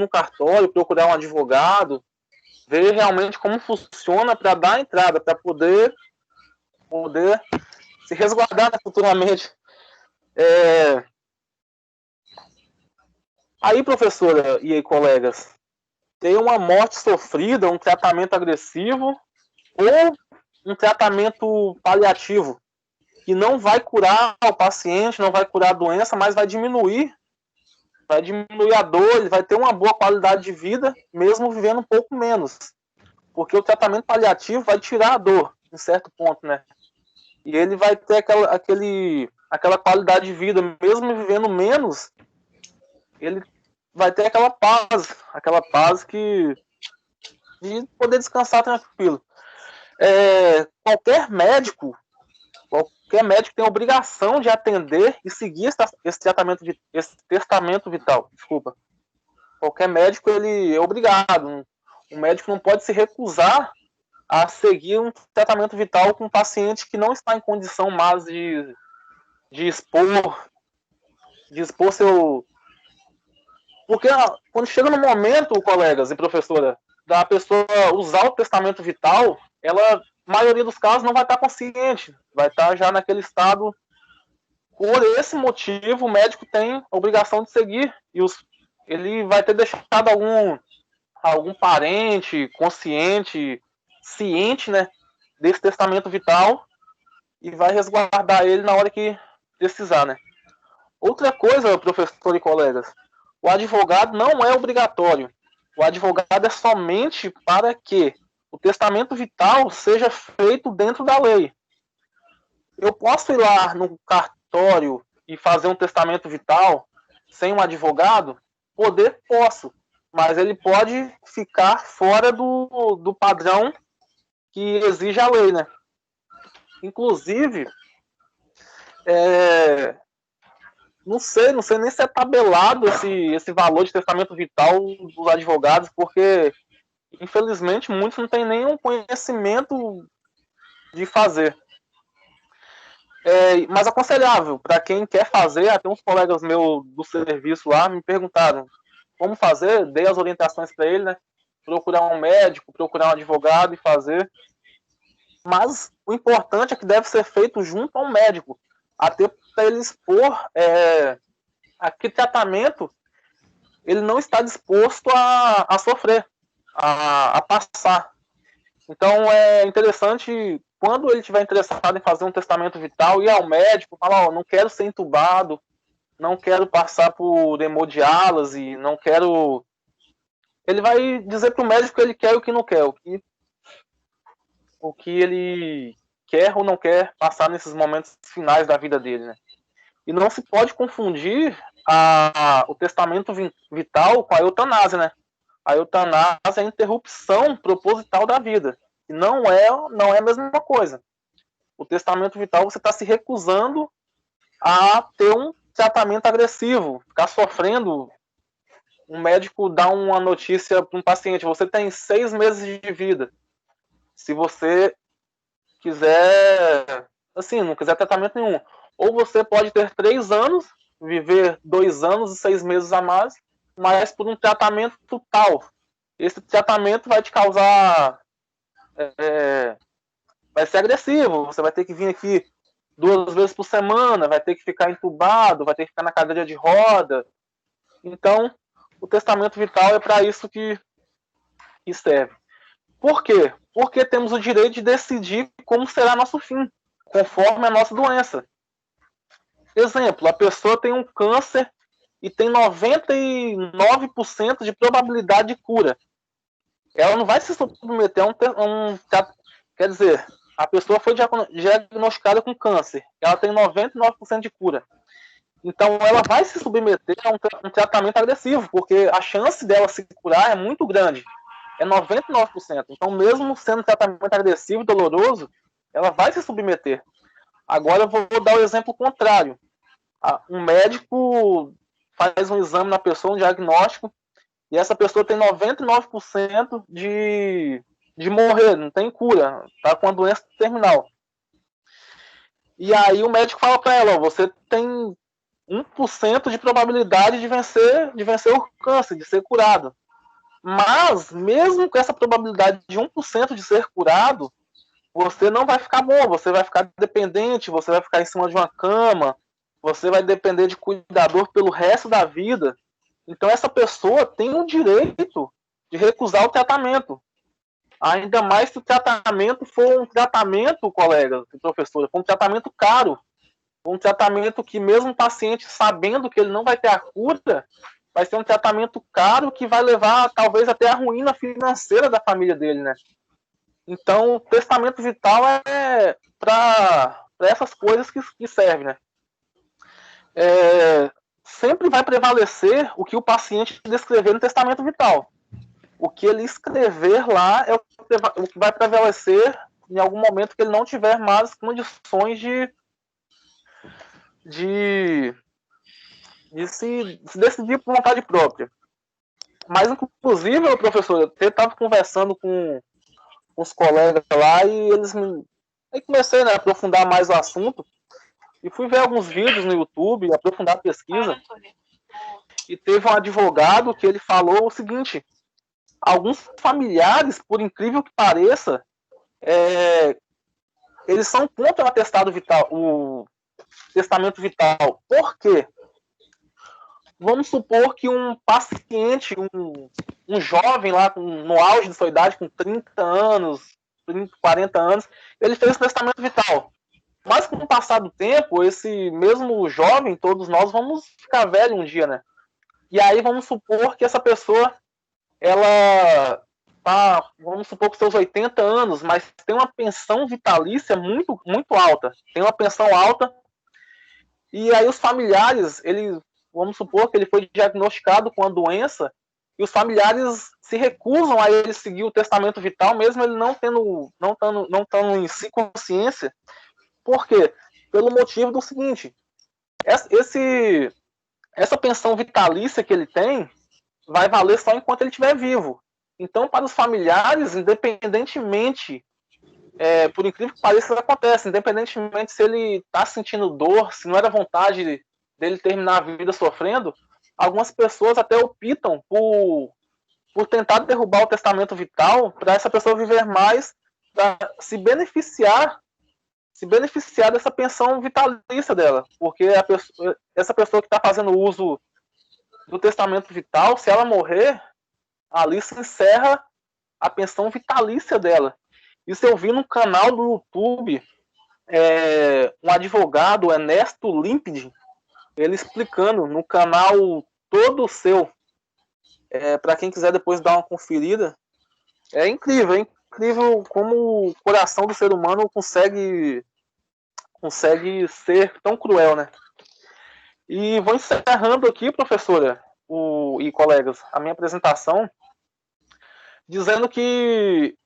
cartório, procurar um advogado, ver realmente como funciona para dar entrada, para poder se resguardar futuramente. Aí, professora e aí, colegas, ter uma morte sofrida, um tratamento agressivo ou um tratamento paliativo, que não vai curar o paciente, não vai curar a doença, mas vai diminuir vai diminuir a dor, ele vai ter uma boa qualidade de vida, mesmo vivendo um pouco menos. Porque o tratamento paliativo vai tirar a dor, em certo ponto, né? E ele vai ter aquela qualidade de vida, mesmo vivendo menos, ele vai ter aquela paz de poder descansar tranquilo. Qualquer médico tem a obrigação de atender e seguir esse testamento vital. Desculpa. Qualquer médico ele é obrigado. O médico não pode se recusar a seguir um tratamento vital com um paciente que não está em condição mais de expor seu... Porque quando chega no momento, colegas e professora, da pessoa usar o testamento vital, ela, na maioria dos casos, não vai estar consciente, vai estar já naquele estado. Por esse motivo, o médico tem a obrigação de seguir, e ele vai ter deixado algum parente consciente, ciente, né, desse testamento vital, e vai resguardar ele na hora que precisar, né. Outra coisa, professor e colegas, o advogado não é obrigatório. O advogado é somente para que o testamento vital seja feito dentro da lei. Eu posso ir lá no cartório e fazer um testamento vital sem um advogado? Posso, mas ele pode ficar fora do padrão que exige a lei, né? Inclusive, não sei nem se é tabelado esse valor de testamento vital dos advogados, porque, infelizmente, muitos não têm nenhum conhecimento de fazer. Mas aconselhável, para quem quer fazer, até uns colegas meus do serviço lá me perguntaram como fazer, dei as orientações para ele, né? Procurar um médico, procurar um advogado e fazer. Mas o importante é que deve ser feito junto ao médico, até para ele expor aquele tratamento, ele não está disposto a sofrer, a passar. Então é interessante, quando ele estiver interessado em fazer um testamento vital, ir ao médico, falar, não quero ser entubado, não quero passar por hemodiálise, não quero... Ele vai dizer para o médico que ele quer e o que não quer, o que ele quer ou não quer passar nesses momentos finais da vida dele, né? E não se pode confundir o testamento vital com a eutanásia, né? A eutanásia é a interrupção proposital da vida. E não é a mesma coisa. O testamento vital, você está se recusando a ter um tratamento agressivo, ficar sofrendo. Um médico dá uma notícia para um paciente, você tem 6 meses de vida. Se você quiser, assim, não quiser tratamento nenhum, ou você pode ter 3 anos, viver 2 anos e 6 meses a mais, mas por um tratamento tal. Esse tratamento vai te causar... vai ser agressivo, você vai ter que vir aqui 2 vezes por semana, vai ter que ficar entubado, vai ter que ficar na cadeira de roda. Então, o testamento vital é para isso que serve. Por quê? Porque temos o direito de decidir como será nosso fim, conforme a nossa doença. Exemplo, a pessoa tem um câncer e tem 99% de probabilidade de cura. Ela não vai se submeter a quer dizer, a pessoa foi diagnosticada com câncer, ela tem 99% de cura. Então ela vai se submeter a um tratamento agressivo, porque a chance dela se curar é muito grande. É 99%. Então, mesmo sendo um tratamento agressivo e doloroso, ela vai se submeter. Agora eu vou dar o exemplo contrário. Um médico faz um exame na pessoa, um diagnóstico, e essa pessoa tem 99% de morrer, não tem cura, está com a doença terminal. E aí o médico fala para ela, você tem 1% de probabilidade de vencer o câncer, de ser curado. Mas, mesmo com essa probabilidade de 1% de ser curado, você não vai ficar bom, você vai ficar dependente, você vai ficar em cima de uma cama, você vai depender de cuidador pelo resto da vida. Então, essa pessoa tem o direito de recusar o tratamento. Ainda mais se o tratamento for um tratamento, colegas e professora, for um tratamento caro. Um tratamento que mesmo o paciente sabendo que ele não vai ter a cura, vai ser um tratamento caro que vai levar talvez até a ruína financeira da família dele, né? Então, o testamento vital é para essas coisas que serve, né? Sempre vai prevalecer o que o paciente descrever no testamento vital. O que ele escrever lá é o que vai prevalecer em algum momento que ele não tiver mais condições de se decidir por vontade própria. Mas, inclusive, professor, eu estava conversando com os colegas lá e aí comecei, né, a aprofundar mais o assunto e fui ver alguns vídeos no YouTube, aprofundar a pesquisa. E teve um advogado que ele falou o seguinte: alguns familiares, por incrível que pareça, eles são contra o atestado vital, o testamento vital. Por quê? Vamos supor que um paciente, um jovem lá no auge de sua idade, com 30 anos, 40 anos, ele fez o testamento vital. Mas com o passar do tempo, esse mesmo jovem, todos nós vamos ficar velho um dia, né? E aí vamos supor que essa pessoa, ela tá, vamos supor, com seus 80 anos, mas tem uma pensão vitalícia muito, muito alta. Tem uma pensão alta. E aí os familiares, vamos supor que ele foi diagnosticado com a doença e os familiares se recusam a ele seguir o testamento vital, mesmo ele não tendo em si consciência. Por quê? Pelo motivo do seguinte: essa pensão vitalícia que ele tem vai valer só enquanto ele estiver vivo. Então, para os familiares, independentemente, por incrível que pareça, isso acontece, independentemente se ele está sentindo dor, se não era vontade dele terminar a vida sofrendo, algumas pessoas até optam por tentar derrubar o testamento vital para essa pessoa viver mais, para se beneficiar dessa pensão vitalícia dela, porque essa pessoa que está fazendo uso do testamento vital, se ela morrer, ali se encerra a pensão vitalícia dela. Isso eu vi no canal do YouTube, um advogado, Ernesto Limpid, ele explicando no canal Todo Seu, para quem quiser depois dar uma conferida. É incrível como o coração do ser humano consegue ser tão cruel, né? E vou encerrando aqui, professora e colegas, a minha apresentação, dizendo que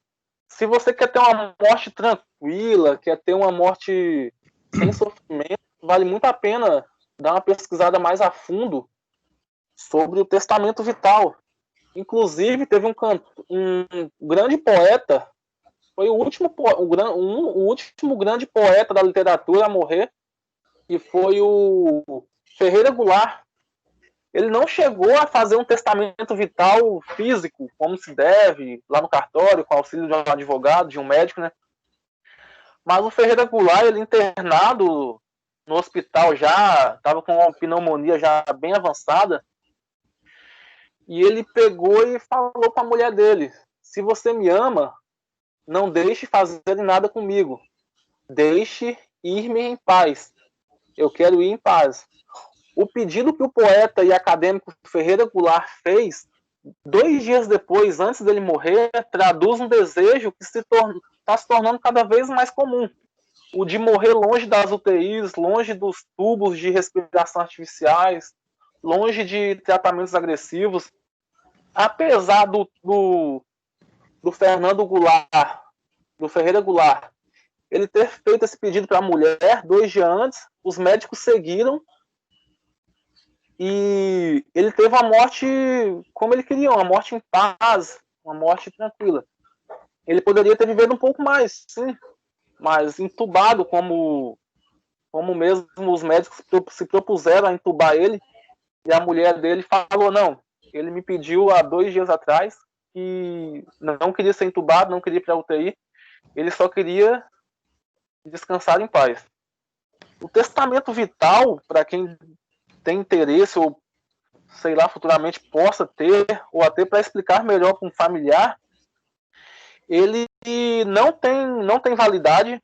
se você quer ter uma morte tranquila, quer ter uma morte sem sofrimento, vale muito a pena dar uma pesquisada mais a fundo sobre o testamento vital. Inclusive, teve um grande poeta, foi o último grande poeta da literatura a morrer, que foi o Ferreira Goulart. Ele não chegou a fazer um testamento vital físico, como se deve, lá no cartório, com auxílio de um advogado, de um médico, né? Mas o Ferreira Goulart, ele internado no hospital já, estava com uma pneumonia já bem avançada, e ele pegou e falou para a mulher dele: se você me ama, não deixe fazer nada comigo, deixe ir-me em paz, eu quero ir em paz. O pedido que o poeta e acadêmico Ferreira Goulart fez 2 dias depois, antes dele morrer, traduz um desejo que está se tornando cada vez mais comum: o de morrer longe das UTIs, longe dos tubos de respiração artificiais, longe de tratamentos agressivos. Apesar do Fernando Goulart, do Ferreira Goulart, ele ter feito esse pedido para a mulher 2 dias antes, os médicos seguiram e ele teve uma morte como ele queria, uma morte em paz, uma morte tranquila. Ele poderia ter vivido um pouco mais, sim, mas entubado, como mesmo os médicos se propuseram a entubar ele, e a mulher dele falou: não, ele me pediu há 2 dias atrás que não queria ser entubado, não queria ir para a UTI, ele só queria descansar em paz. O testamento vital, para quem tem interesse ou, sei lá, futuramente possa ter, ou até para explicar melhor para um familiar, ele não tem validade,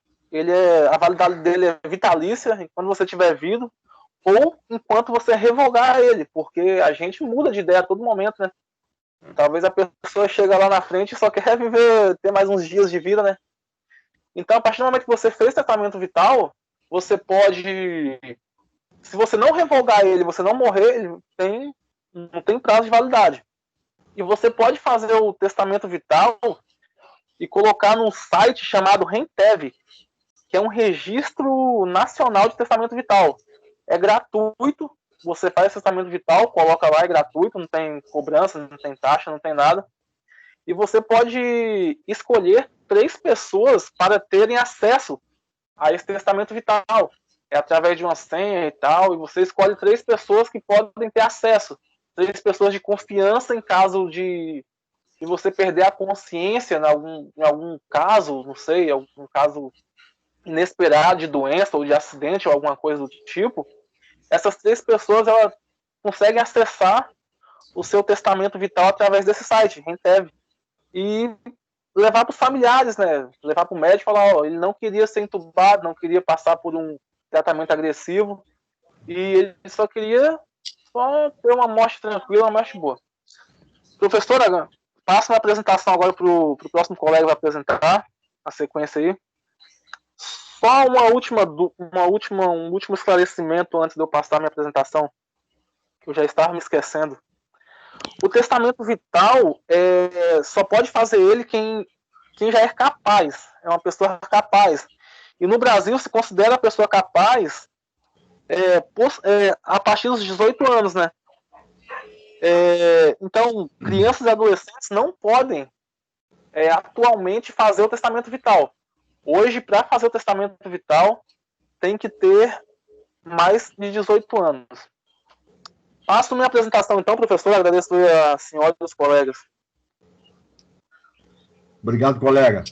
a validade dele é vitalícia, quando você estiver vivo, ou enquanto você revogar ele, porque a gente muda de ideia a todo momento, né? Talvez a pessoa chega lá na frente e só quer viver, ter mais uns dias de vida, né? Então, a partir do momento que você fez testamento vital, você pode, se você não revogar ele, você não morrer, ele não tem prazo de validade. E você pode fazer o testamento vital e colocar num site chamado Rentev, que é um registro nacional de testamento vital. É gratuito, você faz testamento vital, coloca lá, é gratuito, não tem cobrança, não tem taxa, não tem nada. E você pode escolher 3 pessoas para terem acesso a esse testamento vital. É através de uma senha e tal, e você escolhe 3 pessoas que podem ter acesso. 3 pessoas de confiança em caso de você perder a consciência em algum caso, não sei, algum caso inesperado de doença ou de acidente ou alguma coisa do tipo. Essas 3 pessoas, elas conseguem acessar o seu testamento vital através desse site, Rentev. E levar para os familiares, né? Levar para o médico e falar, ó, ele não queria ser entubado, não queria passar por um tratamento agressivo, e ele só queria ter uma morte tranquila, uma morte boa. Professora, passo a apresentação agora para o próximo colega que vai apresentar a sequência aí. Só um último esclarecimento antes de eu passar a minha apresentação, que eu já estava me esquecendo. O testamento vital só pode fazer ele quem já é capaz, é uma pessoa capaz. E no Brasil se considera a pessoa capaz a partir dos 18 anos, né? Então, crianças e adolescentes não podem atualmente fazer o testamento vital. Hoje, para fazer o testamento vital, tem que ter mais de 18 anos. Passo minha apresentação, então, professor. Agradeço a senhora e os colegas. Obrigado, colega.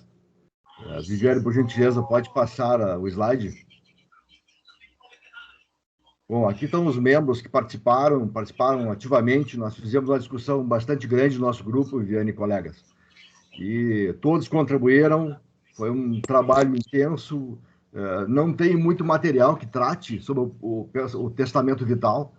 Viviane, por gentileza, pode passar o slide. Bom, aqui estão os membros que participaram ativamente. Nós fizemos uma discussão bastante grande no nosso grupo, Viviane e colegas. E todos contribuíram. Foi um trabalho intenso. Não tem muito material que trate sobre o testamento vital,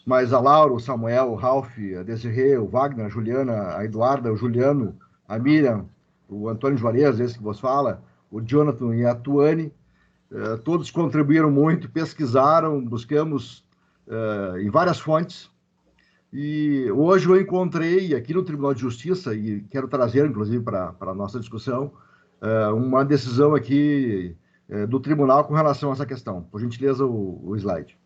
mas a Laura, o Samuel, o Ralph, a Desirê, o Wagner, a Juliana, a Eduarda, o Juliano, a Miriam, o Antônio Juarez, esse que vos fala, o Jonathan e a Tuane, todos contribuíram muito, pesquisaram, buscamos em várias fontes. E hoje eu encontrei aqui no Tribunal de Justiça, e quero trazer, inclusive, para a nossa discussão, uma decisão aqui do tribunal com relação a essa questão. Por gentileza, o slide.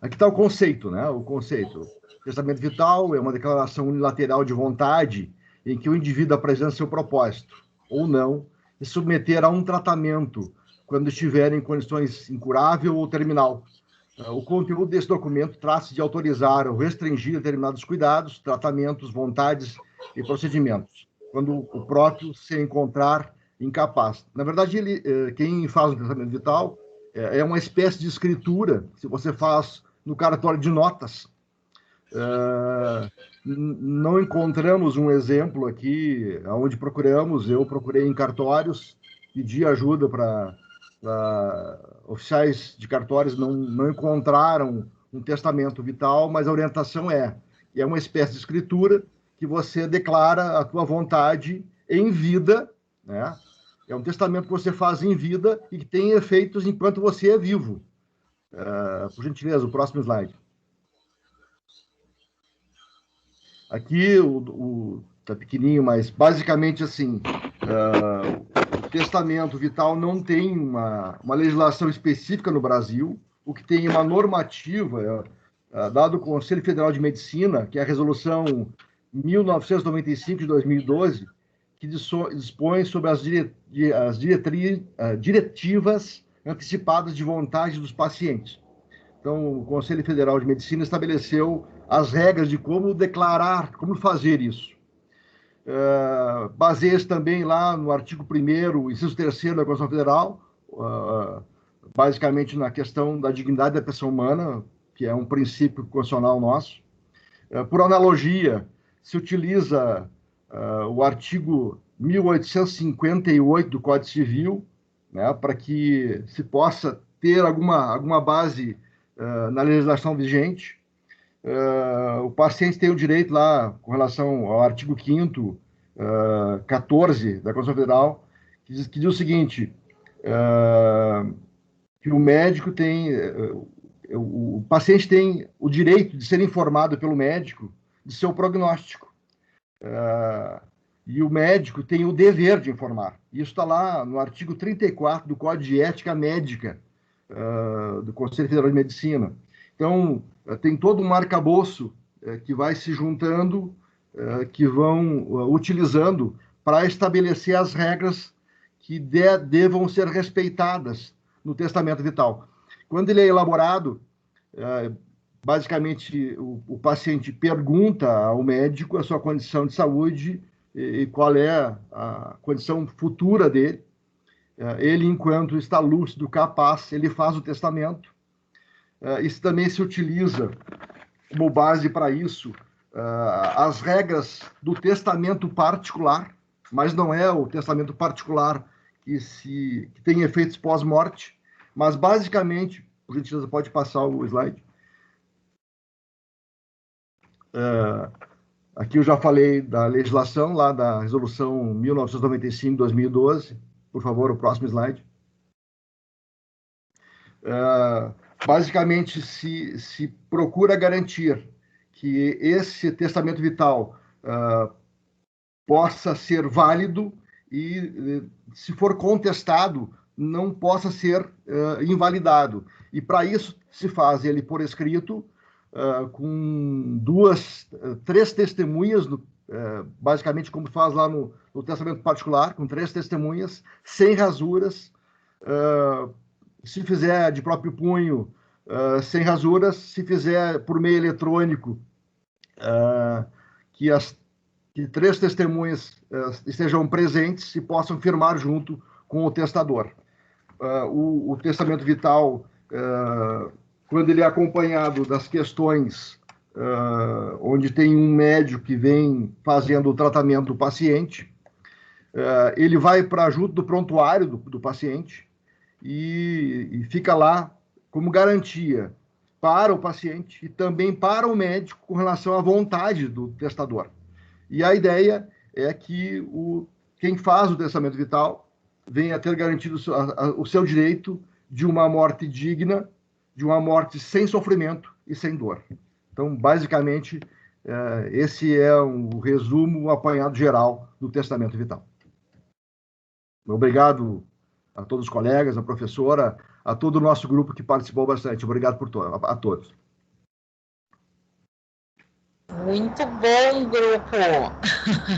Aqui está o conceito, né? O conceito. Testamento vital é uma declaração unilateral de vontade em que o indivíduo apresenta seu propósito, ou não, e submeter a um tratamento quando estiver em condições incurável ou terminal. O conteúdo desse documento trata-se de autorizar ou restringir determinados cuidados, tratamentos, vontades e procedimentos, quando o próprio se encontrar incapaz. Na verdade, quem faz um testamento vital é uma espécie de escritura, se você faz no cartório de notas. Não encontramos um exemplo aqui onde procuramos. Eu procurei em cartórios, pedi ajuda para oficiais de cartórios, não encontraram um testamento vital, mas a orientação é uma espécie de escritura que você declara a tua vontade em vida, né? É um testamento que você faz em vida e que tem efeitos enquanto você é vivo. Por gentileza, o próximo slide. Aqui tá pequenininho, mas basicamente assim, o testamento vital não tem uma legislação específica no Brasil. O que tem uma normativa dado o Conselho Federal de Medicina, que é a resolução 1995 de 2012, que dispõe sobre as diretivas antecipadas de vontade dos pacientes. Então, o Conselho Federal de Medicina estabeleceu as regras de como declarar, como fazer isso. Baseia-se também lá no artigo 1º, inciso 3º da Constituição Federal, basicamente na questão da dignidade da pessoa humana, que é um princípio constitucional nosso. Por analogia, se utiliza o artigo 1858 do Código Civil, né, para que se possa ter alguma base na legislação vigente. O paciente tem o direito lá, com relação ao artigo 5º, 14 da Constituição Federal, que diz o seguinte, que o médico tem, o paciente tem o direito de ser informado pelo médico de seu prognóstico. E o médico tem o dever de informar. Isso está lá no artigo 34 do Código de Ética Médica do Conselho Federal de Medicina. Então, tem todo um arcabouço que vai se juntando, que vão utilizando para estabelecer as regras que devam ser respeitadas no testamento vital. Quando ele é elaborado, basicamente, o paciente pergunta ao médico a sua condição de saúde e qual é a condição futura dele. Ele, enquanto está lúcido, capaz, ele faz o testamento. Isso também se utiliza como base para isso as regras do testamento particular, mas não é o testamento particular que tem efeitos pós-morte, mas basicamente, por gentileza, pode passar o slide. Aqui eu já falei da legislação, lá da resolução 1995/2012. Por favor, o próximo slide. Basicamente, se procura garantir que esse testamento vital possa ser válido e, se for contestado, não possa ser invalidado. E, para isso, se faz ele por escrito, com 3 testemunhas, basicamente como faz lá no testamento particular, com 3 testemunhas, sem rasuras. Se fizer de próprio punho, sem rasuras. Se fizer por meio eletrônico, que 3 testemunhas estejam presentes e possam firmar junto com o testador. O testamento vital, quando ele é acompanhado das questões onde tem um médico que vem fazendo o tratamento do paciente, ele vai para junto do prontuário do paciente e fica lá como garantia para o paciente e também para o médico com relação à vontade do testador. E a ideia é que quem faz o testamento vital venha a ter garantido o seu direito de uma morte digna, de uma morte sem sofrimento e sem dor. Então, basicamente, esse é um resumo, um apanhado geral do testamento vital. Obrigado a todos os colegas, a professora, a todo o nosso grupo que participou bastante. Obrigado a todos. Muito bom, grupo.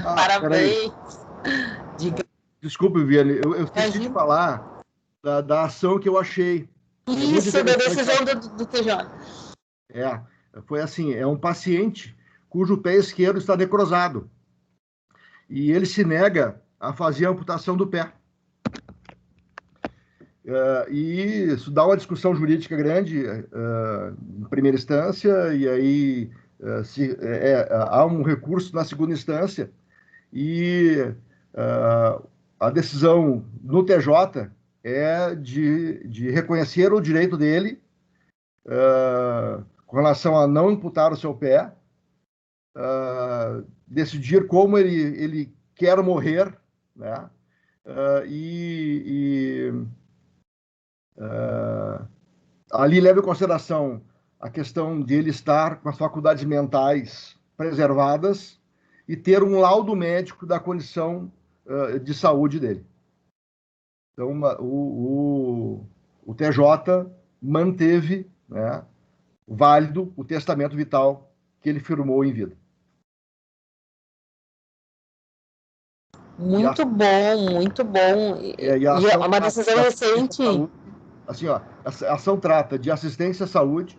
Parabéns. Desculpe, Viane, eu esqueci de falar da ação que eu achei. Isso, da decisão do TJ. Foi assim, é um paciente cujo pé esquerdo está necrosado. E ele se nega a fazer a amputação do pé. E isso dá uma discussão jurídica grande em primeira instância, e aí há um recurso na segunda instância, e a decisão no TJ é de reconhecer o direito dele com relação a não amputar o seu pé, decidir como ele quer morrer, né? Ali leva em consideração a questão de ele estar com as faculdades mentais preservadas e ter um laudo médico da condição de saúde dele. Então, o TJ manteve, né, válido o testamento vital que ele firmou em vida. Muito bom, muito bom. E é uma decisão recente. Assim, ó, a ação trata de assistência à saúde,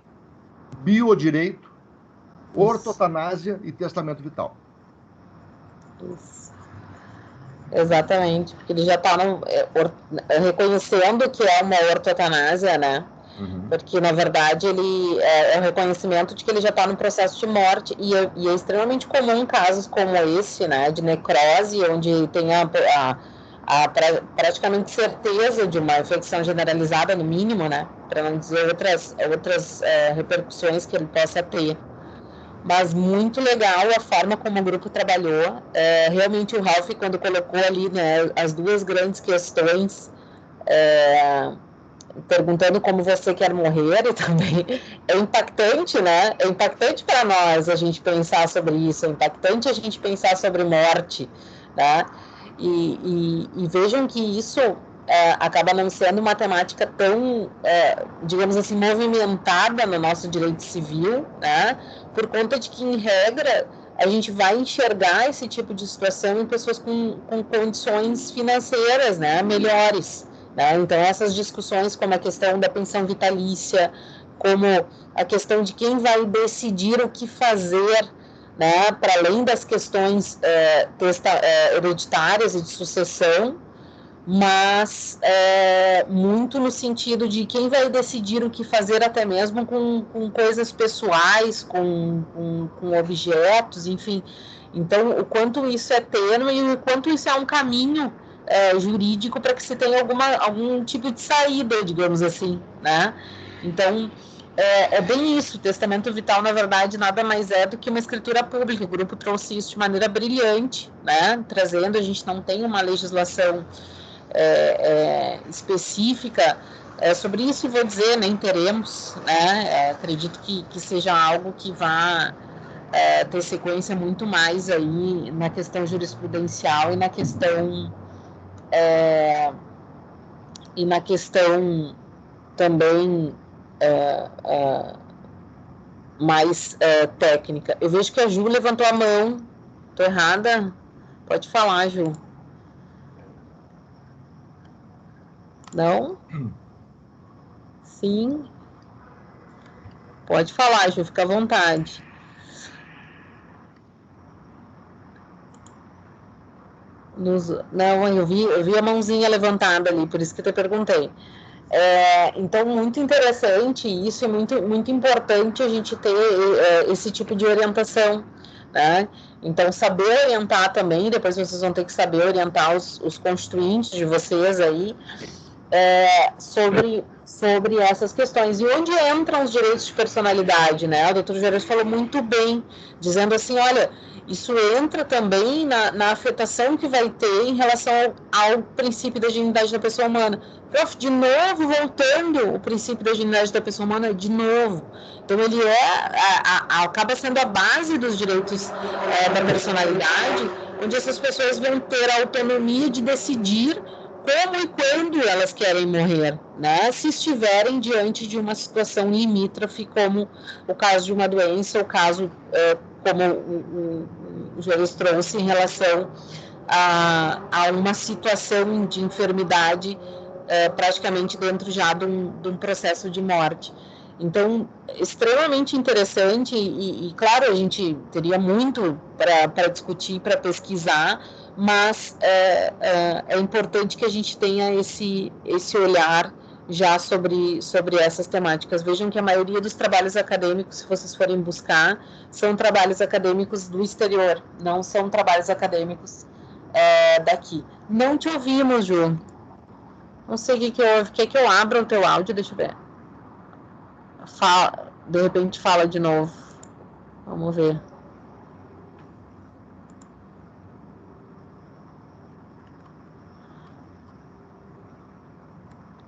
biodireito, ortotanásia e testamento vital. Isso. Exatamente, porque ele já está reconhecendo que é uma ortotanásia, né? Uhum. Porque, na verdade, ele é o reconhecimento de que ele já está no processo de morte, e é extremamente comum em casos como esse, né, de necrose, onde tem a há praticamente certeza de uma infecção generalizada, no mínimo, né? Para não dizer outras repercussões que ele possa ter. Mas muito legal a forma como o grupo trabalhou. Realmente o Ralph, quando colocou ali, né, as duas grandes questões, perguntando como você quer morrer, e também é impactante, né? É impactante para nós a gente pensar sobre isso, é impactante a gente pensar sobre morte, né? E vejam que isso acaba não sendo uma temática tão, digamos assim, movimentada no nosso direito civil, né? Por conta de que, em regra, a gente vai enxergar esse tipo de situação em pessoas com condições financeiras, né, melhores. Né? Então, essas discussões, como a questão da pensão vitalícia, como a questão de quem vai decidir o que fazer, né, para além das questões hereditárias e de sucessão, mas muito no sentido de quem vai decidir o que fazer, até mesmo com coisas pessoais, com objetos, enfim. Então, o quanto isso é tênue e o quanto isso é um caminho jurídico para que se tenha algum tipo de saída, digamos assim, né? Então, é bem isso. O testamento vital, na verdade, nada mais é do que uma escritura pública. O grupo trouxe isso de maneira brilhante, né? Trazendo, a gente não tem uma legislação específica sobre isso, e vou dizer, nem teremos, né? Acredito que seja algo que vá ter sequência muito mais aí na questão jurisprudencial e na questão também mais técnica. Eu vejo que a Ju levantou a mão. Tô errada? Pode falar, Ju. Não? Sim. Pode falar, Ju, fica à vontade. Não, eu vi a mãozinha levantada ali, por isso que eu te perguntei. Então, muito interessante isso, é muito importante a gente ter esse tipo de orientação, né? Então, saber orientar também, depois vocês vão ter que saber orientar os constituintes de vocês aí sobre essas questões. E onde entram os direitos de personalidade, né? O doutor Geraldo falou muito bem, dizendo assim, olha, isso entra também na afetação que vai ter em relação ao princípio da dignidade da pessoa humana. Prof, de novo, voltando o princípio da dignidade da pessoa humana, de novo. Então, ele acaba sendo a base dos direitos da personalidade, onde essas pessoas vão ter a autonomia de decidir como e quando elas querem morrer, né? Se estiverem diante de uma situação limítrofe, como o caso de uma doença, o caso como o Jones trouxe em relação a uma situação de enfermidade praticamente dentro já de um processo de morte. Então, extremamente interessante e claro, a gente teria muito para discutir, para pesquisar, mas é importante que a gente tenha esse olhar já sobre essas temáticas. Vejam que a maioria dos trabalhos acadêmicos, se vocês forem buscar, são trabalhos acadêmicos do exterior, não são trabalhos acadêmicos daqui. Não te ouvimos, Ju. Não sei o que houve. Quer que eu abra o teu áudio? Deixa eu ver. De repente fala de novo. Vamos ver.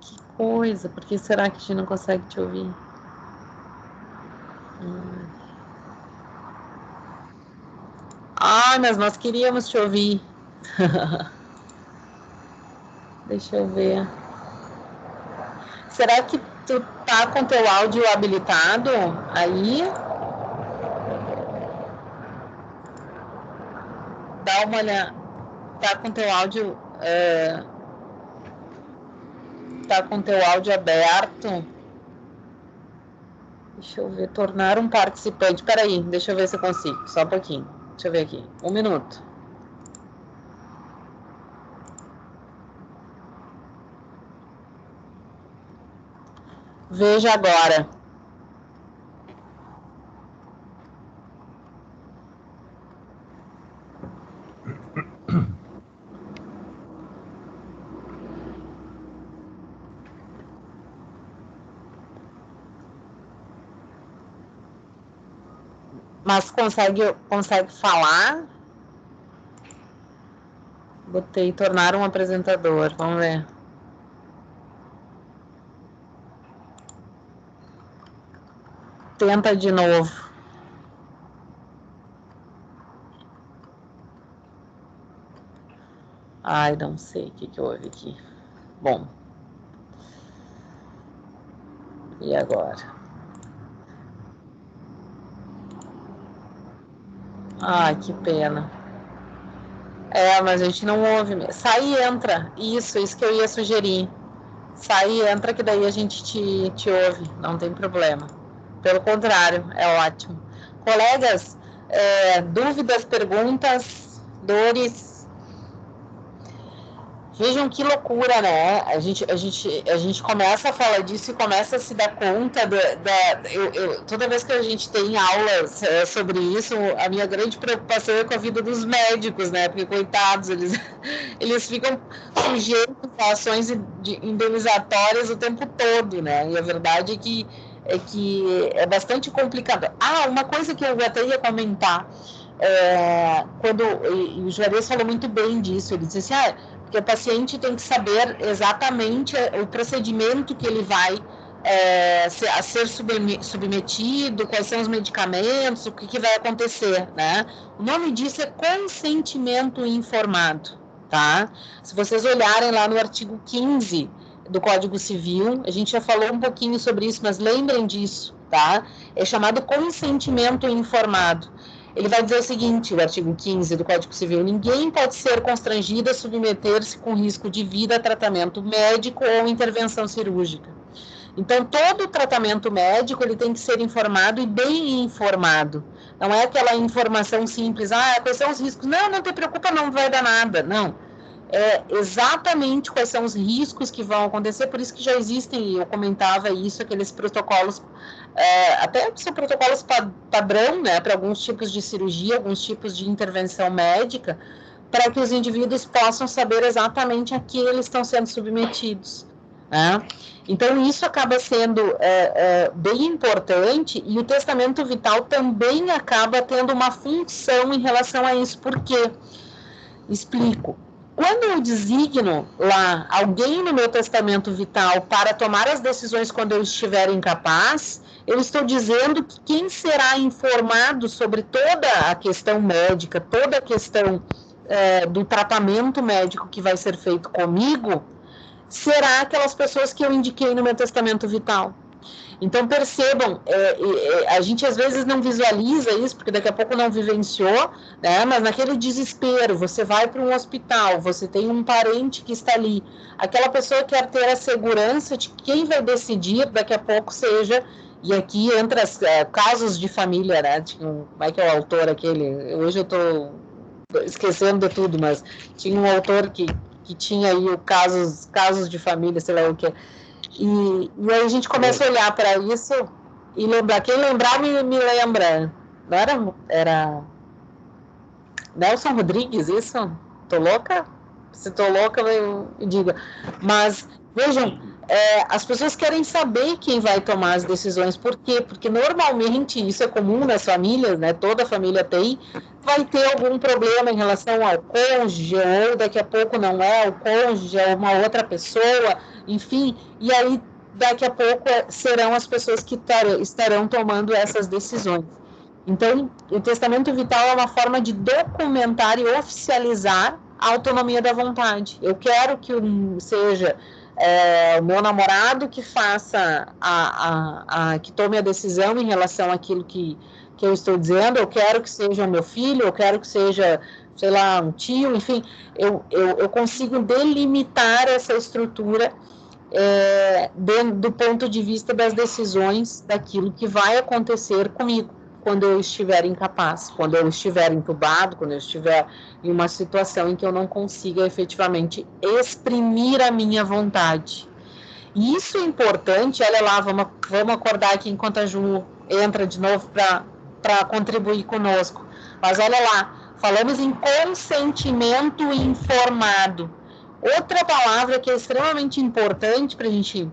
Que coisa. Por que será que a gente não consegue te ouvir? Mas nós queríamos te ouvir. Deixa eu ver. Será que tu tá com teu áudio habilitado aí? Dá uma olhada. Tá com teu áudio aberto? Deixa eu ver, tornar um participante. Peraí, deixa eu ver se eu consigo. Só um pouquinho. Deixa eu ver aqui. 1 minuto. Veja agora. Mas consegue falar? Botei tornar um apresentador. Vamos ver. Tenta de novo. Ai, não sei o que houve aqui. Bom. E agora? Ai, que pena. Mas a gente não ouve mesmo. Sai e entra. Isso que eu ia sugerir. Sai e entra, que daí a gente te ouve. Não tem problema. Pelo contrário, é ótimo. Colegas, dúvidas, perguntas, dores? Vejam que loucura, né? A gente começa a falar disso e começa a se dar conta toda vez que a gente tem aulas sobre isso, a minha grande preocupação é com a vida dos médicos, né? Porque, coitados, eles ficam sujeitos a ações indenizatórias o tempo todo, né? E a verdade é que é bastante complicado. Uma coisa que eu até ia comentar, e o Juarez falou muito bem disso, ele disse assim, porque o paciente tem que saber exatamente o procedimento que ele vai ser submetido, quais são os medicamentos, o que vai acontecer, né? O nome disso é consentimento informado, tá? Se vocês olharem lá no artigo 15 do Código Civil, a gente já falou um pouquinho sobre isso, mas lembrem disso, tá? É chamado consentimento informado. Ele vai dizer o seguinte, o artigo 15 do Código Civil: ninguém pode ser constrangido a submeter-se com risco de vida a tratamento médico ou intervenção cirúrgica. Então, todo o tratamento médico ele tem que ser informado e bem informado. Não é aquela informação simples, quais são os riscos? Não te preocupa, não vai dar nada. Não. É exatamente quais são os riscos que vão acontecer, por isso que já existem, eu comentava isso, aqueles protocolos, até são protocolos padrão, né, para alguns tipos de cirurgia, alguns tipos de intervenção médica, para que os indivíduos possam saber exatamente a que eles estão sendo submetidos, né? Então, isso acaba sendo bem importante, e o testamento vital também acaba tendo uma função em relação a isso. Por quê? Explico. Quando eu designo lá alguém no meu testamento vital para tomar as decisões quando eu estiver incapaz, eu estou dizendo que quem será informado sobre toda a questão médica, toda a questão do tratamento médico que vai ser feito comigo, será aquelas pessoas que eu indiquei no meu testamento vital. Então, percebam, a gente às vezes não visualiza isso, porque daqui a pouco não vivenciou, né? Mas naquele desespero, você vai para um hospital, você tem um parente que está ali, aquela pessoa quer ter a segurança de que quem vai decidir daqui a pouco seja, e aqui entra casos de família, né? Como é que é o autor aquele? Hoje eu estou esquecendo de tudo, mas tinha um autor que tinha aí casos de família, sei lá o que. E aí a gente começa a olhar para isso e lembrar. Quem lembrar me lembra. Não era Nelson Rodrigues, isso? Tô louca? Se tô louca, me diga. Mas, vejam, as pessoas querem saber quem vai tomar as decisões. Por quê? Porque normalmente, isso é comum nas famílias, né? Toda família tem, vai ter algum problema em relação ao cônjuge, ou daqui a pouco não é o cônjuge, é uma outra pessoa, enfim, e aí daqui a pouco serão as pessoas que estarão tomando essas decisões. Então, o testamento vital é uma forma de documentar e oficializar a autonomia da vontade. Eu quero que seja o meu namorado que faça, que tome a decisão em relação àquilo que eu estou dizendo, eu quero que seja o meu filho, eu quero que seja, sei lá, um tio, enfim, eu consigo delimitar essa estrutura do ponto de vista das decisões daquilo que vai acontecer comigo quando eu estiver incapaz, quando eu estiver entubado, quando eu estiver em uma situação em que eu não consiga efetivamente exprimir a minha vontade. E isso é importante. Olha lá, vamos acordar aqui enquanto a Ju entra de novo para contribuir conosco. Mas olha lá, falamos em consentimento informado. Outra palavra que é extremamente importante para a gente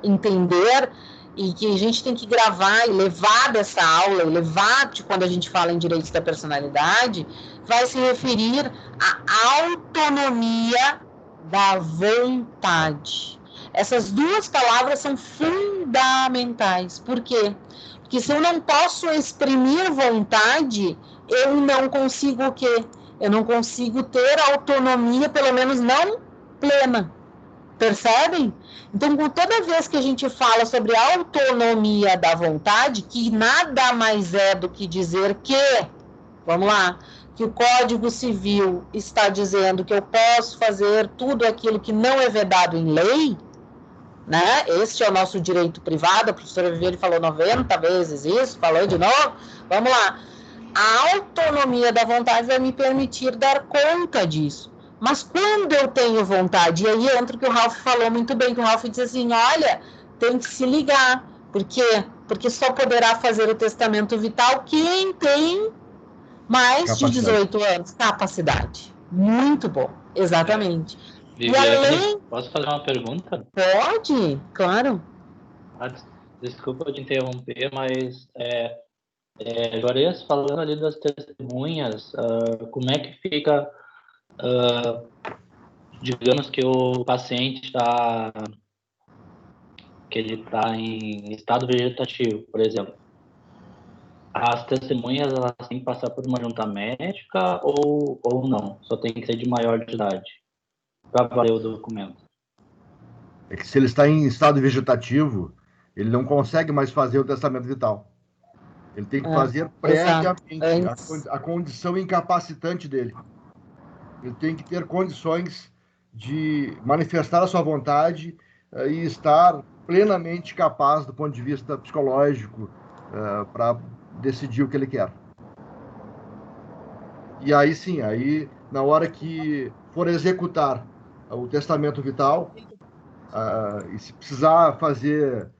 entender e que a gente tem que gravar e levar dessa aula, e levar de quando a gente fala em direitos da personalidade, vai se referir à autonomia da vontade. Essas duas palavras são fundamentais. Por quê? Porque se eu não posso exprimir vontade, eu não consigo o quê? Eu não consigo ter autonomia, pelo menos não plena. Percebem? Então, toda vez que a gente fala sobre a autonomia da vontade, que nada mais é do que dizer que, vamos lá, que o Código Civil está dizendo que eu posso fazer tudo aquilo que não é vedado em lei, né? Este é o nosso direito privado, a professora Viviane falou 90 vezes isso, falou de novo, vamos lá. A autonomia da vontade vai me permitir dar conta disso. Mas quando eu tenho vontade, e aí entra o que o Ralph falou muito bem, que o Ralph diz assim, olha, tem que se ligar. Por quê? Porque só poderá fazer o testamento vital quem tem mais de 18 anos. Capacidade. Muito bom, exatamente. Viviane, E além... posso fazer uma pergunta? Pode, claro. Desculpa te interromper, mas Juarez, falando ali das testemunhas, como é que fica... digamos que o paciente está em estado vegetativo, por exemplo. As testemunhas elas têm que passar por uma junta médica ou não? Só tem que ser de maior de idade para valer o documento. É que se ele está em estado vegetativo, ele não consegue mais fazer o testamento vital. Ele tem que fazer previamente a condição incapacitante dele. Ele tem que ter condições de manifestar a sua vontade e estar plenamente capaz do ponto de vista psicológico para decidir o que ele quer. E aí sim, aí na hora que for executar o testamento vital, e se precisar fazer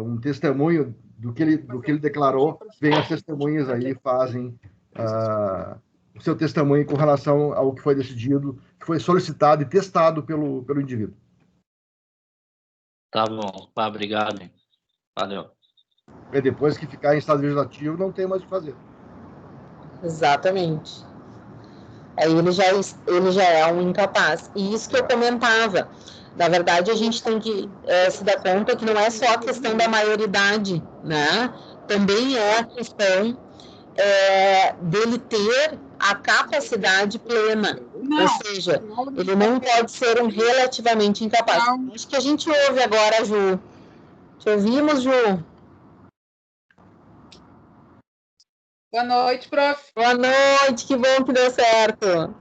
um testemunho do que ele declarou, vem as testemunhas aí e fazem o seu testemunho com relação ao que foi decidido, que foi solicitado e testado pelo indivíduo. Tá bom, obrigado. Valeu. E depois que ficar em estado vegetativo, não tem mais o que fazer. Exatamente. Aí ele já é um incapaz. E isso que eu comentava. Na verdade, a gente tem que se dar conta que não é só a questão da maioridade, né? Também é a questão dele ter a capacidade plena. Ou seja, ele não pode ser um relativamente incapaz. Acho que a gente ouve agora, Ju. Te ouvimos, Ju? Boa noite, prof. Boa noite, que bom que deu certo.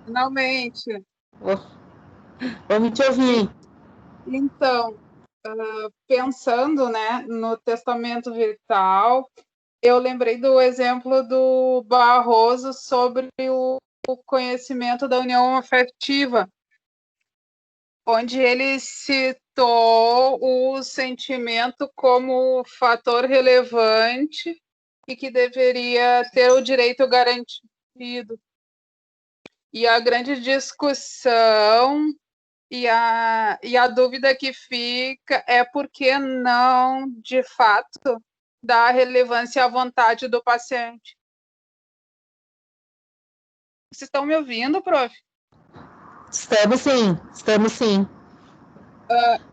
Finalmente. Vamos te ouvir. Então, pensando, né, no testamento vital, eu lembrei do exemplo do Barroso sobre o conhecimento da união afetiva, onde ele citou o sentimento como fator relevante e que deveria ter o direito garantido. E a grande discussão e a dúvida que fica é por que não, de fato, dar relevância à vontade do paciente. Vocês estão me ouvindo, prof? Estamos sim.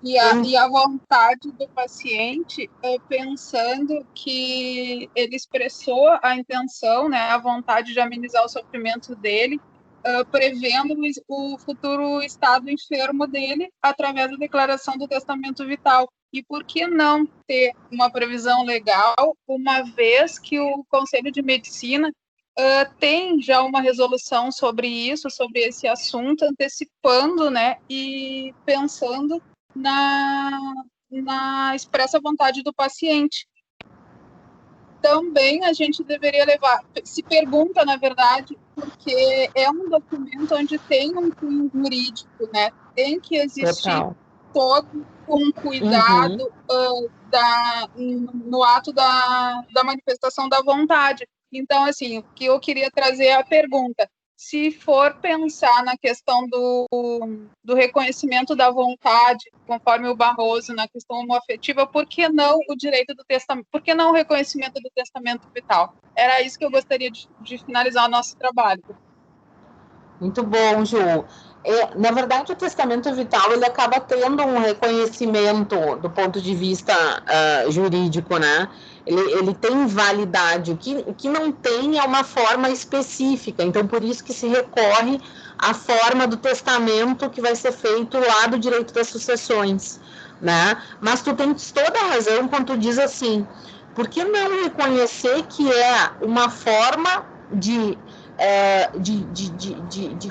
E a vontade do paciente, pensando que ele expressou a intenção, né, a vontade de amenizar o sofrimento dele, prevendo o futuro estado enfermo dele através da declaração do testamento vital. E por que não ter uma previsão legal, uma vez que o Conselho de Medicina tem já uma resolução sobre isso, sobre esse assunto, antecipando, né, e pensando na expressa vontade do paciente. Também a gente deveria levar, se pergunta, na verdade, porque é um documento onde tem um cunho jurídico, né? Tem que existir todo um cuidado no ato da manifestação da vontade. Então, assim, o que eu queria trazer é a pergunta: se for pensar na questão do reconhecimento da vontade, conforme o Barroso, na questão homoafetiva, por que não o direito do testamento? Por que não o reconhecimento do testamento vital? Era isso que eu gostaria de finalizar o nosso trabalho. Muito bom, Ju. Na verdade, o testamento vital ele acaba tendo um reconhecimento do ponto de vista jurídico, né? Ele tem validade. O que não tem é uma forma específica. Então, por isso que se recorre à forma do testamento que vai ser feito lá do direito das sucessões, né? Mas tu tens toda a razão quando tu diz assim, por que não reconhecer que é uma forma de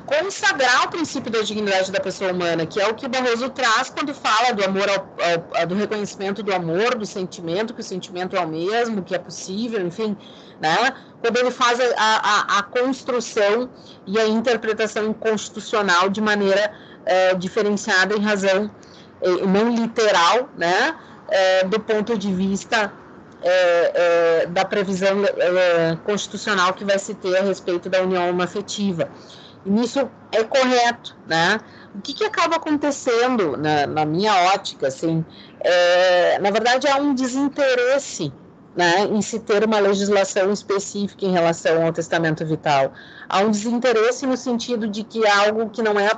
consagrar o princípio da dignidade da pessoa humana, que é o que o Barroso traz quando fala do amor do reconhecimento do amor, do sentimento, que o sentimento é o mesmo, que é possível, enfim, né? Quando ele faz a construção e a interpretação constitucional de maneira diferenciada em razão, não literal, né? Do ponto de vista da previsão constitucional que vai se ter a respeito da união homoafetiva. E nisso é correto, né? O que acaba acontecendo, na minha ótica, assim, na verdade, há um desinteresse, né, em se ter uma legislação específica em relação ao testamento vital. Há um desinteresse no sentido de que é algo que não é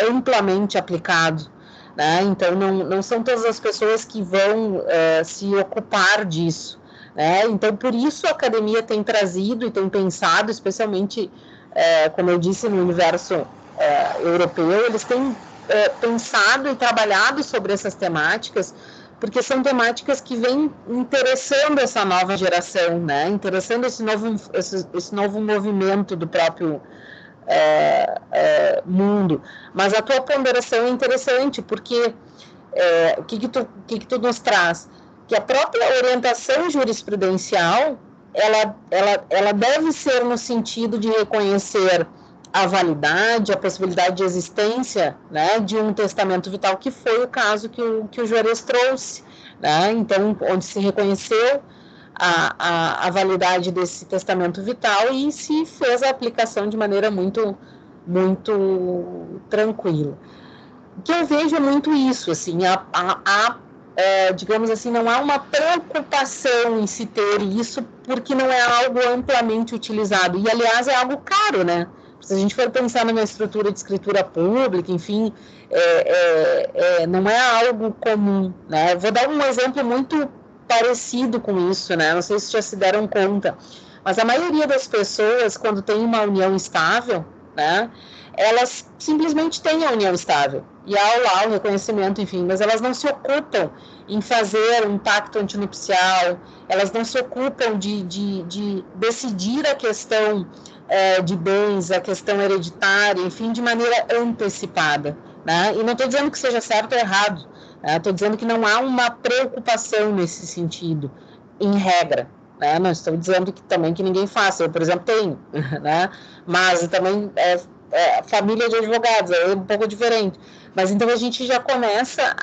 amplamente aplicado, né? Então, não são todas as pessoas que vão se ocupar disso, né? Então, por isso a academia tem trazido e tem pensado, especialmente, como eu disse, no universo europeu, eles têm pensado e trabalhado sobre essas temáticas, porque são temáticas que vêm interessando essa nova geração, né? Interessando esse novo movimento do próprio mundo. Mas a tua ponderação é interessante, porque o que tu nos traz? Que a própria orientação jurisprudencial, ela deve ser no sentido de reconhecer a validade, a possibilidade de existência, né, de um testamento vital, que foi o caso que o Juarez trouxe, né? Então, onde se reconheceu a validade desse testamento vital e se fez a aplicação de maneira muito, muito tranquila. O que eu vejo é muito isso, assim, digamos assim, não há uma preocupação em se ter isso, porque não é algo amplamente utilizado, e aliás é algo caro, né? Se a gente for pensar numa estrutura de escritura pública, enfim, não é algo comum, né? Vou dar um exemplo muito parecido com isso, né? Não sei se já se deram conta, mas a maioria das pessoas, quando tem uma união estável, né, elas simplesmente têm a união estável, e há lá o reconhecimento, enfim, mas elas não se ocupam em fazer um pacto antinupcial, elas não se ocupam de decidir a questão de bens, a questão hereditária, enfim, de maneira antecipada, né? E não estou dizendo que seja certo ou errado, estou dizendo que não há uma preocupação nesse sentido, em regra, né? Não estou dizendo que também que ninguém faça, eu, por exemplo, tenho, né? Mas também família de advogados, é um pouco diferente. Mas então a gente já começa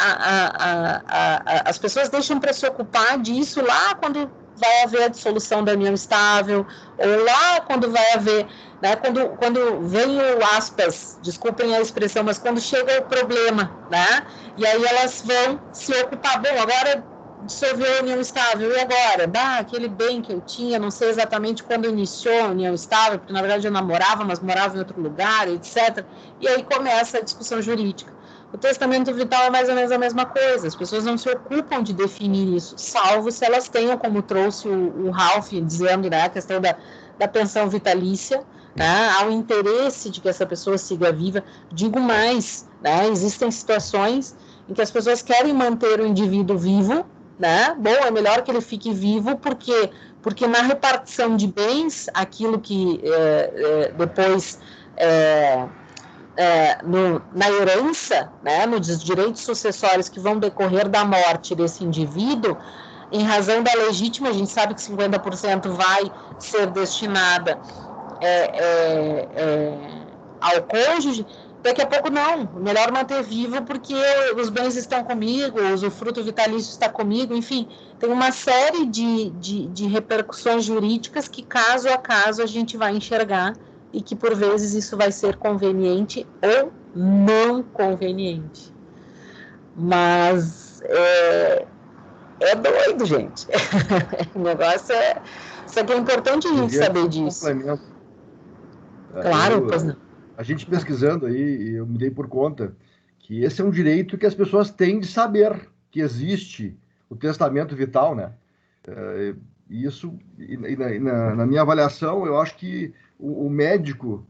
as pessoas deixam para se ocupar disso lá quando vai haver a dissolução da união estável, ou lá quando vai haver, né, quando vem o aspas, desculpem a expressão, mas quando chega o problema, né, e aí elas vão se ocupar, bom, agora dissolveu a união estável, e agora? Aquele bem que eu tinha, não sei exatamente quando iniciou a união estável, porque na verdade eu namorava, mas morava em outro lugar, etc. E aí começa a discussão jurídica. O testamento vital é mais ou menos a mesma coisa, as pessoas não se ocupam de definir isso, salvo se elas tenham, como trouxe o Ralph, dizendo, né, a questão da pensão vitalícia, né, há o interesse de que essa pessoa siga viva. Digo mais, né, existem situações em que as pessoas querem manter o indivíduo vivo, né, bom, é melhor que ele fique vivo, porque na repartição de bens, aquilo que depois... na herança, né, nos direitos sucessórios que vão decorrer da morte desse indivíduo, em razão da legítima, a gente sabe que 50% vai ser destinada ao cônjuge, daqui a pouco não, melhor manter vivo porque os bens estão comigo, o usufruto vitalício está comigo, enfim, tem uma série de repercussões jurídicas que caso a caso a gente vai enxergar e que por vezes isso vai ser conveniente ou não conveniente. Mas é doido, gente. O negócio é... Só que é importante a gente saber disso. Claro, pois não. A gente pesquisando aí, eu me dei por conta que esse é um direito que as pessoas têm de saber que existe o testamento vital, né? Isso, na minha avaliação, eu acho que o médico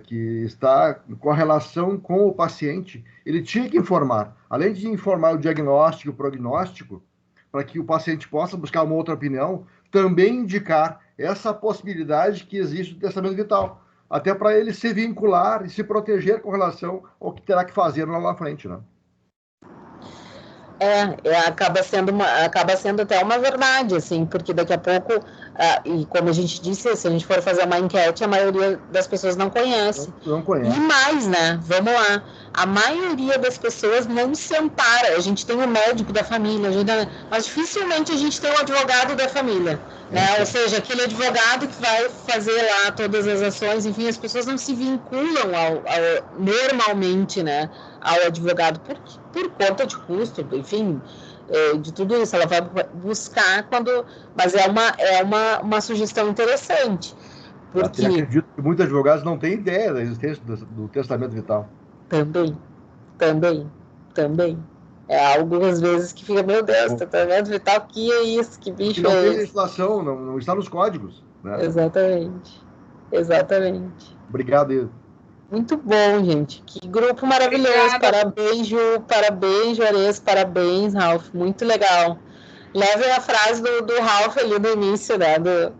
que está em correlação com o paciente, ele tinha que informar, além de informar o diagnóstico e o prognóstico, para que o paciente possa buscar uma outra opinião, também indicar essa possibilidade que existe do testamento vital, até para ele se vincular e se proteger com relação ao que terá que fazer lá na frente, né? Acaba sendo até uma verdade, assim, porque daqui a pouco, e como a gente disse, se a gente for fazer uma enquete, a maioria das pessoas não conhece. Não conhece. E mais, né? Vamos lá. A maioria das pessoas não se ampara. A gente tem o médico da família, mas dificilmente a gente tem o advogado da família, né? Ou seja, aquele advogado que vai fazer lá todas as ações, enfim, as pessoas não se vinculam normalmente, né, ao advogado por conta de custo, enfim, de tudo isso. Ela vai buscar mas é uma sugestão interessante. Porque... Eu acredito que muitos advogados não têm ideia da existência do testamento vital. Também. É algo, às vezes, que fica, meu Deus, testamento vital, que é isso? Que bicho não é tem esse? legislação, não está nos códigos, né? Exatamente. Obrigado, Ido. Muito bom, gente. Que grupo maravilhoso. Obrigada. Parabéns, Ju. Parabéns, Juarez. Parabéns, Ralph. Muito legal. Levem a frase do Ralph ali no início, né? Do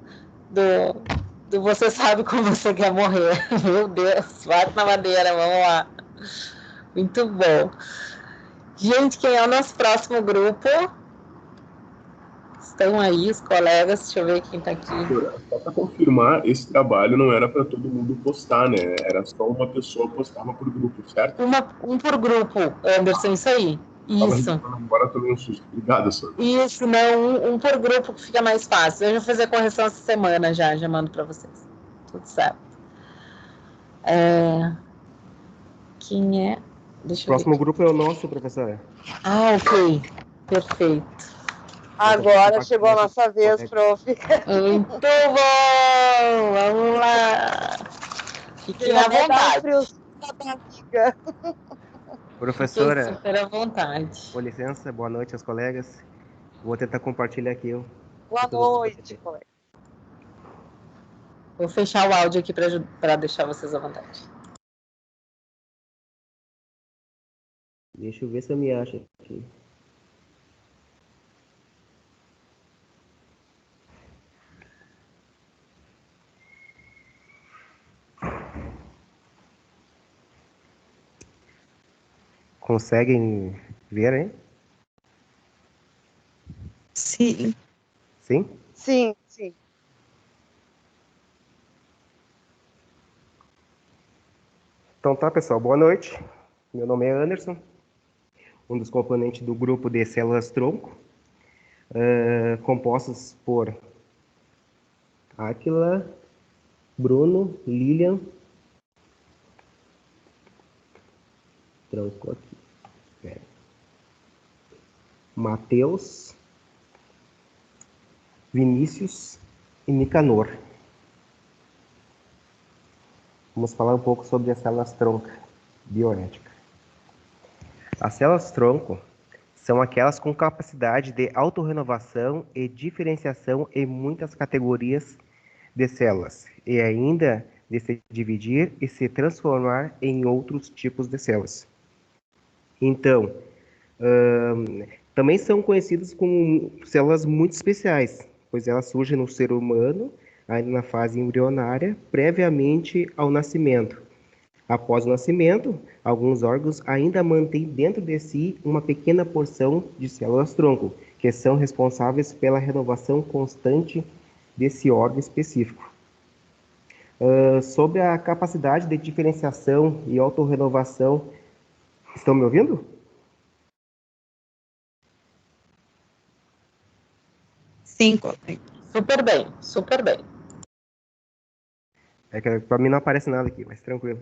você sabe como você quer morrer. Meu Deus. Bate na madeira. Vamos lá. Muito bom. Gente, quem é o nosso próximo grupo? Estão aí os colegas. Deixa eu ver quem está aqui. Só para confirmar, esse trabalho não era para todo mundo postar, né? Era só uma pessoa postava por grupo, certo? Um por grupo, Anderson, isso aí. Isso. Agora tomei um susto. Obrigado, senhor. Isso, não, um por grupo que fica mais fácil. Eu já vou fazer a correção essa semana já mando para vocês. Tudo certo. Quem é? Deixa o próximo grupo é o nosso, professora. Ok. Perfeito. Agora chegou a nossa vez, prof. Muito bom! Vamos lá! Fiquem à vontade. Professora, fiquem super à vontade. Com licença, boa noite aos colegas. Vou tentar compartilhar aqui. Boa noite, colega. Vou fechar o áudio aqui para deixar vocês à vontade. Deixa eu ver se eu me acho aqui. Conseguem ver, hein? Sim. Sim? Sim. Então tá, pessoal, boa noite. Meu nome é Anderson, um dos componentes do grupo de células-tronco, compostos por Áquila, Bruno, Lilian, tronco aqui, Matheus, Vinícius e Nicanor. Vamos falar um pouco sobre as células-tronco bioética. As células-tronco são aquelas com capacidade de autorrenovação e diferenciação em muitas categorias de células, e ainda de se dividir e se transformar em outros tipos de células. Então, também são conhecidas como células muito especiais, pois elas surgem no ser humano, ainda na fase embrionária, previamente ao nascimento. Após o nascimento, alguns órgãos ainda mantêm dentro de si uma pequena porção de células-tronco, que são responsáveis pela renovação constante desse órgão específico. Sobre a capacidade de diferenciação e autorrenovação, estão me ouvindo? Sim, colega. Super bem, super bem. É que para mim não aparece nada aqui, mas tranquilo.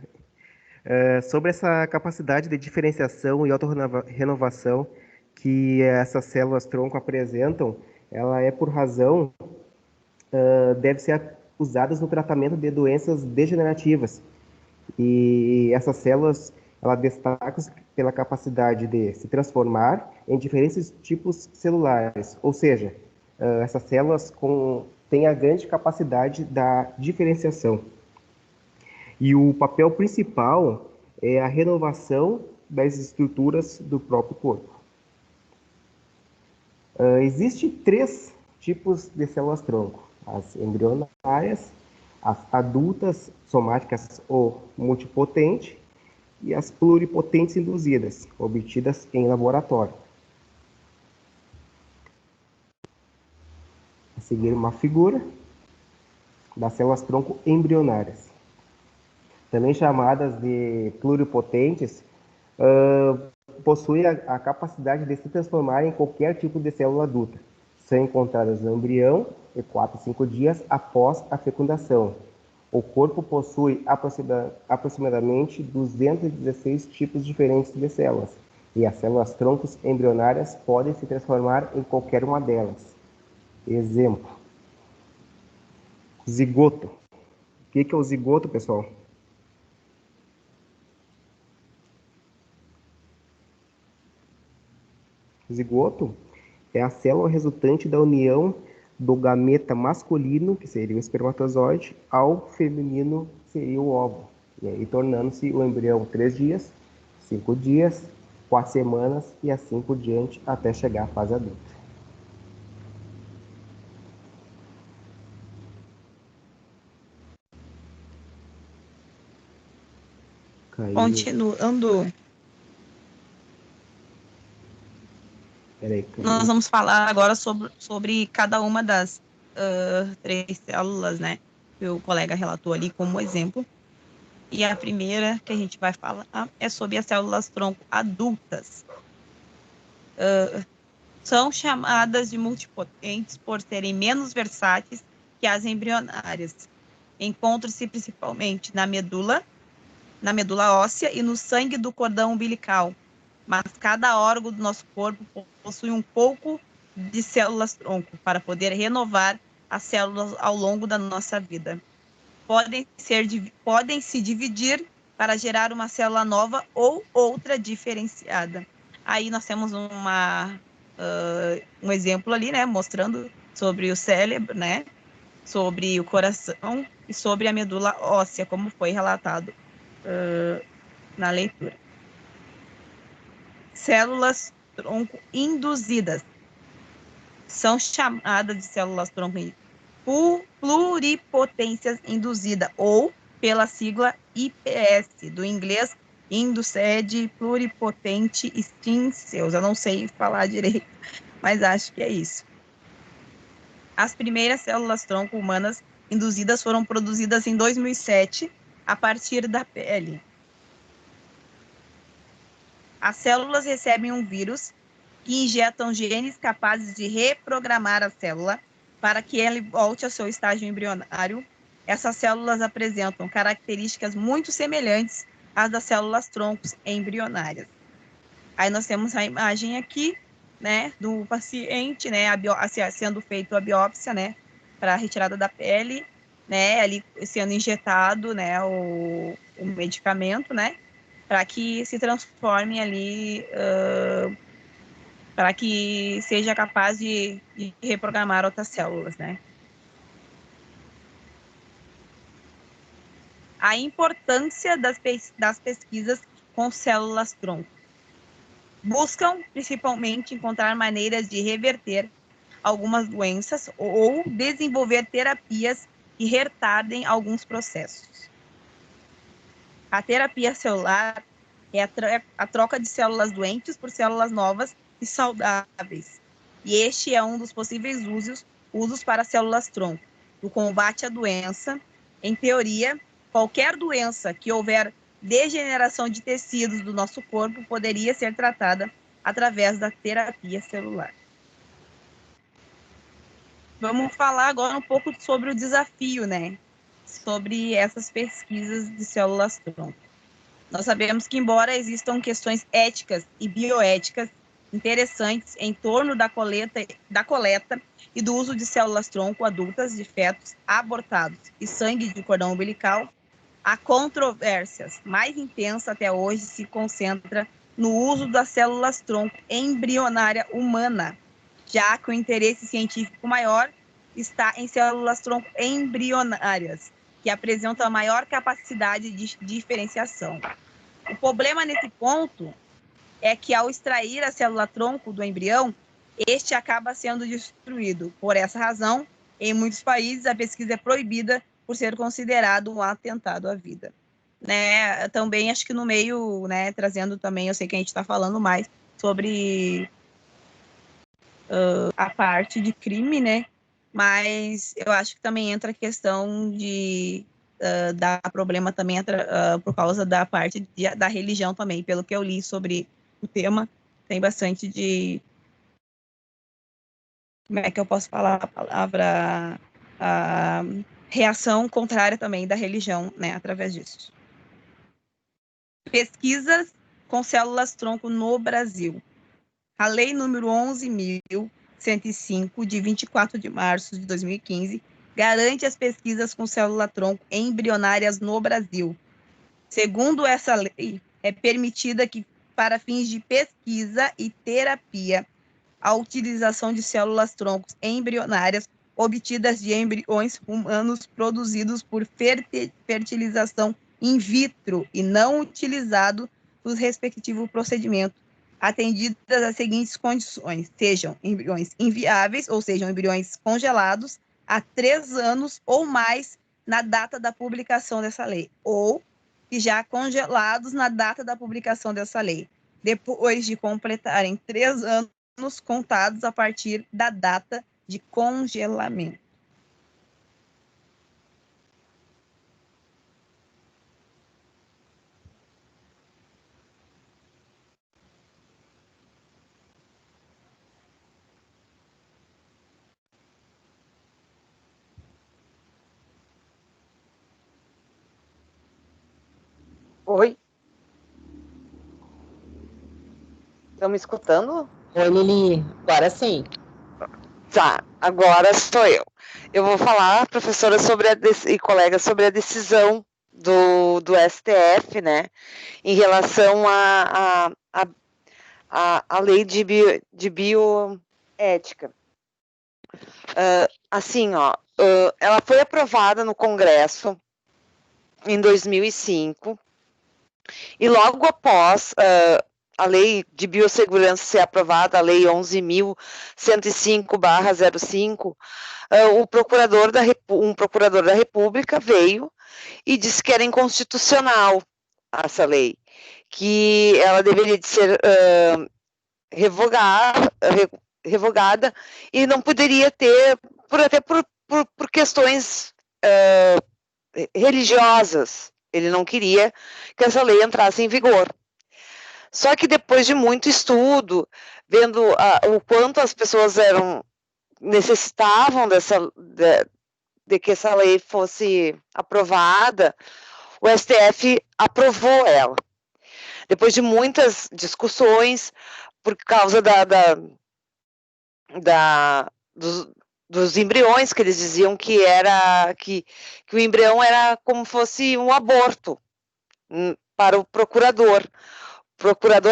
Sobre essa capacidade de diferenciação e autorrenovação que essas células-tronco apresentam, ela é por razão, deve ser usadas no tratamento de doenças degenerativas. E essas células, ela destacam-se pela capacidade de se transformar em diferentes tipos celulares, ou seja, essas células têm a grande capacidade da diferenciação. E o papel principal é a renovação das estruturas do próprio corpo. Existem 3 tipos de células-tronco: as embrionárias, as adultas somáticas ou multipotentes e as pluripotentes induzidas, obtidas em laboratório. A seguir, uma figura das células-tronco embrionárias, também chamadas de pluripotentes, possuem a capacidade de se transformar em qualquer tipo de célula adulta. São encontradas no embrião de 4 a 5 dias após a fecundação. O corpo possui aproximadamente 216 tipos diferentes de células, e as células-troncos embrionárias podem se transformar em qualquer uma delas. Exemplo: zigoto. O que é o zigoto, pessoal? O zigoto é a célula resultante da união do gameta masculino, que seria o espermatozoide, ao feminino, que seria o óvulo, e aí tornando-se o embrião 3 dias, 5 dias, 4 semanas e assim por diante, até chegar à fase adulta. Continuando, Peraí, nós vamos falar agora sobre cada uma das 3 células, né? Que o colega relatou ali como exemplo. E a primeira que a gente vai falar é sobre as células-tronco adultas. São chamadas de multipotentes por serem menos versáteis que as embrionárias. Encontram-se principalmente na medula óssea e no sangue do cordão umbilical. Mas cada órgão do nosso corpo possui um pouco de células-tronco para poder renovar as células ao longo da nossa vida. Podem se dividir para gerar uma célula nova ou outra diferenciada. Aí nós temos um exemplo ali, né, mostrando sobre o cérebro, né, sobre o coração e sobre a medula óssea, como foi relatado na leitura. Células-tronco induzidas são chamadas de células-tronco pluripotências induzida, ou pela sigla IPS, do inglês Induced Pluripotente Stem Cells. Eu não sei falar direito, mas acho que é isso. As primeiras células-tronco humanas induzidas foram produzidas em 2007, a partir da pele. As células recebem um vírus que injetam genes capazes de reprogramar a célula para que ela volte ao seu estágio embrionário. Essas células apresentam características muito semelhantes às das células-troncos embrionárias. Aí nós temos a imagem aqui, né, do paciente, né, sendo feita a biópsia, né, para a retirada da pele, né, ali sendo injetado, né, o medicamento, né, para que se transforme ali, para que seja capaz de reprogramar outras células, né. A importância das pesquisas com células-tronco. Buscam, principalmente, encontrar maneiras de reverter algumas doenças ou desenvolver terapias que retardem alguns processos. A terapia celular é a troca de células doentes por células novas e saudáveis. E este é um dos possíveis usos para células-tronco, do combate à doença. Em teoria, qualquer doença que houver degeneração de tecidos do nosso corpo poderia ser tratada através da terapia celular. Vamos falar agora um pouco sobre o desafio, né? sobre essas pesquisas de células-tronco. Nós sabemos que, embora existam questões éticas e bioéticas interessantes em torno da coleta e do uso de células-tronco adultas de fetos abortados e sangue de cordão umbilical, a controvérsias mais intensa até hoje se concentra no uso das células-tronco embrionária humana, já que o interesse científico maior está em células-tronco embrionárias, que apresentam a maior capacidade de diferenciação. O problema nesse ponto é que, ao extrair a célula-tronco do embrião, este acaba sendo destruído. Por essa razão, em muitos países, a pesquisa é proibida por ser considerado um atentado à vida. Né? Também, acho que no meio, né, trazendo também, eu sei que a gente está falando mais sobre a parte de crime, né? Mas eu acho que também entra a questão de dar problema também por causa da parte da religião também. Pelo que eu li sobre o tema, tem bastante de... Como é que eu posso falar a palavra? Reação contrária também da religião, né, através disso. Pesquisas com células-tronco no Brasil. A Lei número 11.105, de 24 de março de 2015, garante as pesquisas com célula-tronco embrionárias no Brasil. Segundo essa lei, é permitida que, para fins de pesquisa e terapia, a utilização de células-troncos embrionárias obtidas de embriões humanos produzidos por fertilização in vitro e não utilizado no respectivo procedimento, atendidas as seguintes condições: sejam embriões inviáveis, ou sejam embriões congelados, há 3 anos ou mais na data da publicação dessa lei, ou que já congelados na data da publicação dessa lei, depois de completarem 3 anos contados a partir da data de congelamento. Oi? Estão me escutando? Oi, Lili. Agora sim. Tá, agora sou eu. Eu vou falar, professora, e colega, sobre a decisão do STF, né, em relação à lei de bioética. Assim, ó, ela foi aprovada no Congresso em 2005 e logo após a lei de biossegurança ser aprovada, a lei 11.105/05, um procurador da República veio e disse que era inconstitucional essa lei, que ela deveria de ser revogada e não poderia ter, até por questões religiosas. Ele não queria que essa lei entrasse em vigor. Só que depois de muito estudo, vendo o quanto as pessoas necessitavam de que essa lei fosse aprovada, o STF aprovou ela. Depois de muitas discussões, por causa dos embriões, que eles diziam que o embrião era como fosse um aborto para o procurador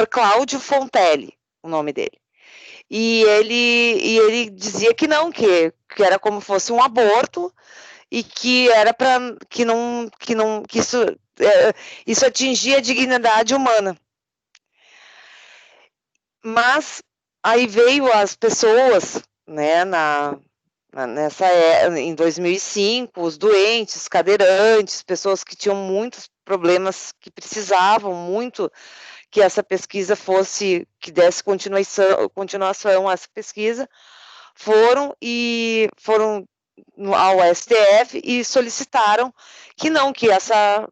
Cláudio Fontelli, o nome dele. E ele dizia que não, que era como fosse um aborto e que era que isso atingia a dignidade humana. Mas aí veio as pessoas, né, em 2005, os doentes, cadeirantes, pessoas que tinham muitos problemas, que precisavam muito que essa pesquisa que desse continuação a essa pesquisa, foram ao STF e solicitaram que essa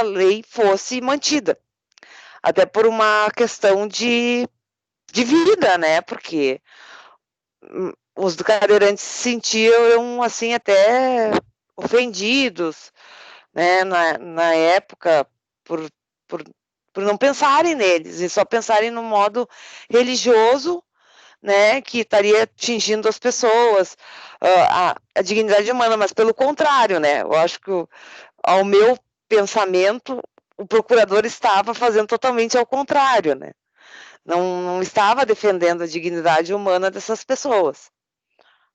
lei fosse mantida, até por uma questão de vida, né, porque os cadeirantes se sentiam, assim, até ofendidos, né, na época, por não pensarem neles, e só pensarem no modo religioso, né, que estaria atingindo as pessoas, a dignidade humana, mas pelo contrário, né, eu acho que ao meu pensamento, o procurador estava fazendo totalmente ao contrário, né, não estava defendendo a dignidade humana dessas pessoas.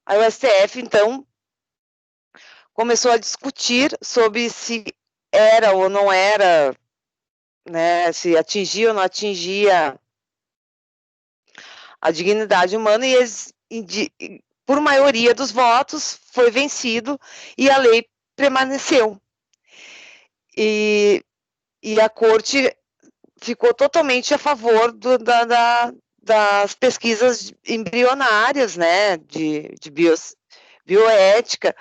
Aí o STF, então, começou a discutir sobre se era ou não era, né, se atingia ou não atingia a dignidade humana, e por maioria dos votos foi vencido e a lei permaneceu. E a corte ficou totalmente a favor das pesquisas embrionárias, né, de bioética,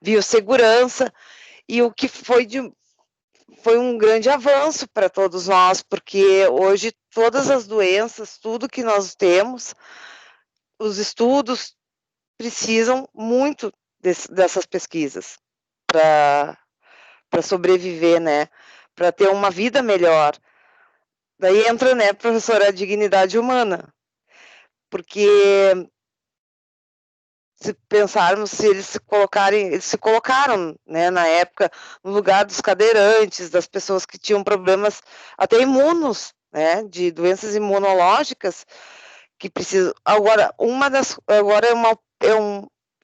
biossegurança, e o que foi um grande avanço para todos nós, porque hoje todas as doenças, tudo que nós temos, os estudos precisam muito dessas pesquisas para sobreviver, né? Para ter uma vida melhor. Daí entra, né, professora, a dignidade humana, porque se pensarmos, se eles se colocaram, né, na época, no lugar dos cadeirantes, das pessoas que tinham problemas até imunos, né, de doenças imunológicas, que precisam. Agora,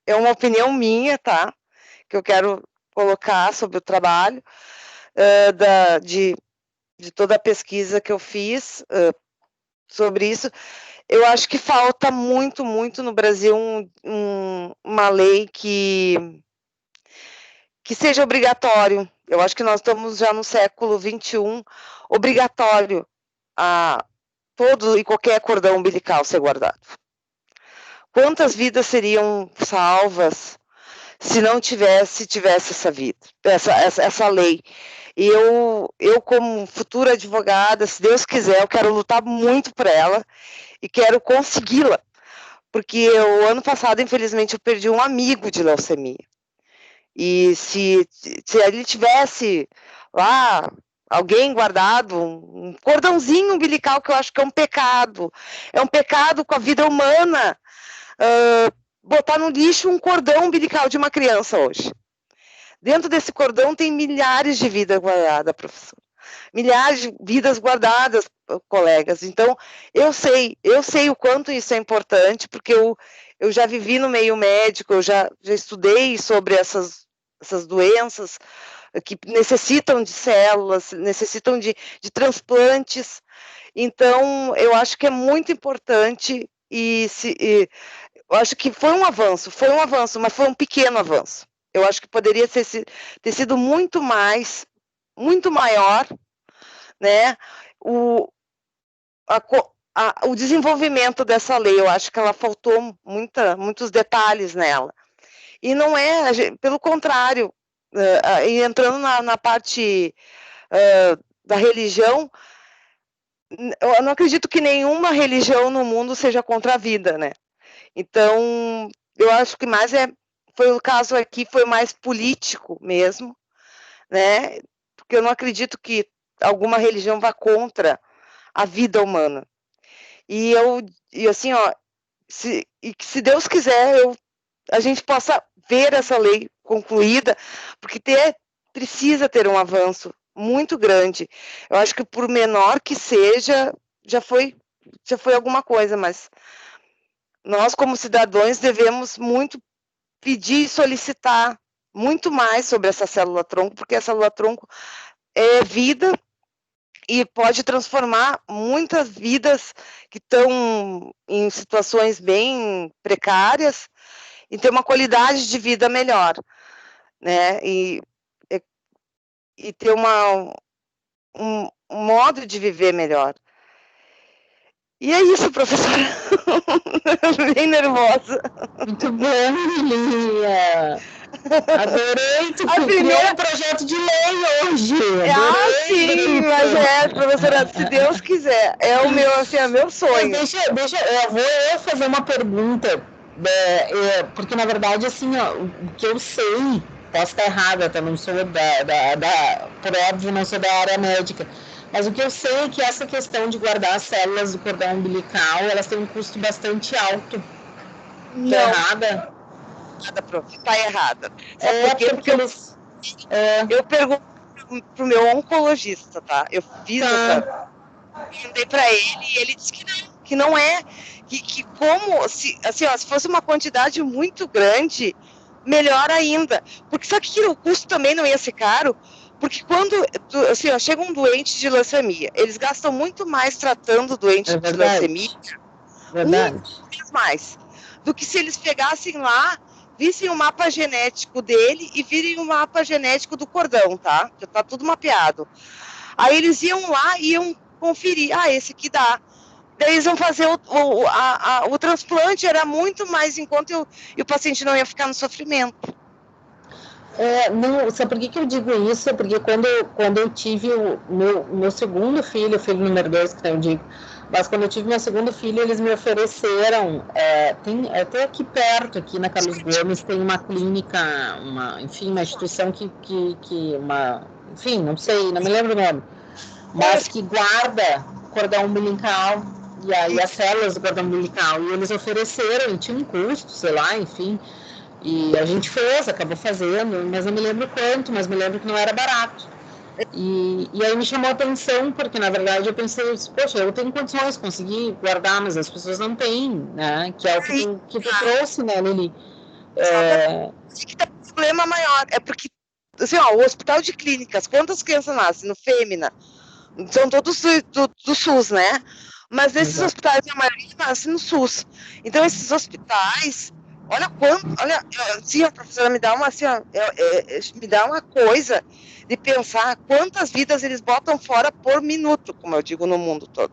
é uma opinião minha, tá, que eu quero colocar sobre o trabalho, de toda a pesquisa que eu fiz sobre isso. Eu acho que falta muito, muito no Brasil uma lei que seja obrigatório. Eu acho que nós estamos já no século XXI, obrigatório a todo e qualquer cordão umbilical ser guardado. Quantas vidas seriam salvas se não tivesse essa lei? E eu, como futura advogada, se Deus quiser, eu quero lutar muito por ela e quero consegui-la, porque o ano passado, infelizmente, eu perdi um amigo de leucemia. E se ele tivesse lá alguém guardado, um cordãozinho umbilical, que eu acho que é um pecado com a vida humana, botar no lixo um cordão umbilical de uma criança hoje. Dentro desse cordão tem milhares de vidas guardadas, professor. Milhares de vidas guardadas, colegas. Então, eu sei o quanto isso é importante, porque eu já vivi no meio médico, eu já estudei sobre essas doenças que necessitam de células, necessitam de transplantes. Então, eu acho que é muito importante eu acho que foi um avanço, mas foi um pequeno avanço. Eu acho que poderia ter sido muito maior, né, o desenvolvimento dessa lei. Eu acho que ela faltou muitos detalhes nela. E não é, pelo contrário, entrando na parte da religião, eu não acredito que nenhuma religião no mundo seja contra a vida, né? Então, eu acho que mais foi o caso aqui, foi mais político mesmo, né? Porque eu não acredito que alguma religião vá contra a vida humana. E assim, ó, se Deus quiser, a gente possa ver essa lei concluída, porque precisa ter um avanço muito grande. Eu acho que por menor que seja, já foi alguma coisa, mas nós, como cidadãos, devemos muito pedir e solicitar muito mais sobre essa célula-tronco, porque a célula-tronco é vida e pode transformar muitas vidas que estão em situações bem precárias e ter uma qualidade de vida melhor, né? E ter um modo de viver melhor. E é isso, professora. Bem nervosa. Muito bom, Lilia. Adorei, tu criou um projeto de lei hoje. Sim, mas professora, se Deus quiser, é o meu, assim, é meu sonho. Eu vou fazer uma pergunta, porque na verdade, assim, ó, o que eu sei posso estar errada, até não sou por óbvio, não sou da área médica. Mas o que eu sei é que essa questão de guardar as células do cordão umbilical, elas têm um custo bastante alto. Não. Tá errada? Nada, prof. Tá errada. Sabe por quê? Porque eles... eu pergunto pro meu oncologista, tá? Eu fiz essa... Mandei para ele e ele disse que não é, que como, se fosse uma quantidade muito grande, melhor ainda. Porque sabe que o custo também não ia ser caro? Porque quando, chega um doente de leucemia, eles gastam muito mais tratando o doente de leucemia, mais, do que se eles pegassem lá, vissem o mapa genético dele e virem o mapa genético do cordão, tá? Já tá tudo mapeado. Aí eles iam lá e iam conferir, esse aqui dá. Daí eles vão fazer o transplante, era muito mais em conta e o paciente não ia ficar no sofrimento. Não, sabe por que eu digo isso? Porque quando eu tive o meu segundo filho, o filho número 2, que eu digo, mas quando eu tive meu segundo filho, eles me ofereceram, tem até aqui perto, aqui na Carlos Gomes, tem uma clínica, uma instituição enfim, não sei, não me lembro o nome, mas que guarda cordão umbilical, e aí as células do cordão umbilical, e eles ofereceram, e tinha um custo, sei lá, enfim, e a gente acabou fazendo, mas não me lembro quanto, mas me lembro que não era barato. E aí me chamou a atenção, porque na verdade eu pensei, poxa, eu tenho condições de conseguir guardar, mas as pessoas não têm, né? Que é o que tu trouxe, né, Lili? Que tem um problema maior, é porque, assim, o hospital de clínicas, quantas crianças nascem no Fêmea? São todos do SUS, né? Mas nesses hospitais, a maioria nasce no SUS. Então, esses hospitais, olha, assim, a professora me dá me dá uma coisa de pensar quantas vidas eles botam fora por minuto, como eu digo, no mundo todo.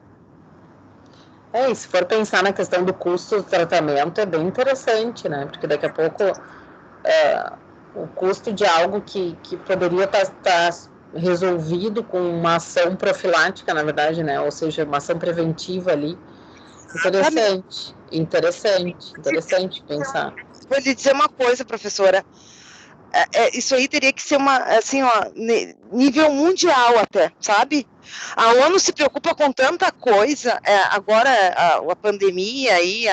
E se for pensar na questão do custo do tratamento, é bem interessante, né? Porque daqui a pouco o custo de algo que poderia estar resolvido com uma ação profilática, na verdade, né? Ou seja, uma ação preventiva ali. Interessante pensar. Vou lhe dizer uma coisa, professora. Isso aí teria que ser nível mundial até, sabe? A ONU se preocupa com tanta coisa, agora a pandemia aí,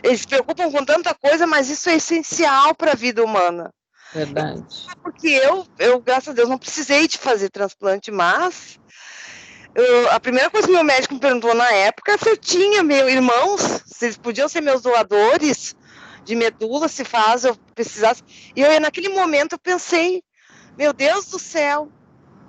eles se preocupam com tanta coisa, mas isso é essencial para a vida humana. Verdade. Porque eu, graças a Deus, não precisei de fazer transplante, mas a primeira coisa que meu médico me perguntou na época é se eu tinha irmãos, se eles podiam ser meus doadores de medula, se eu precisasse. E naquele momento eu pensei, meu Deus do céu,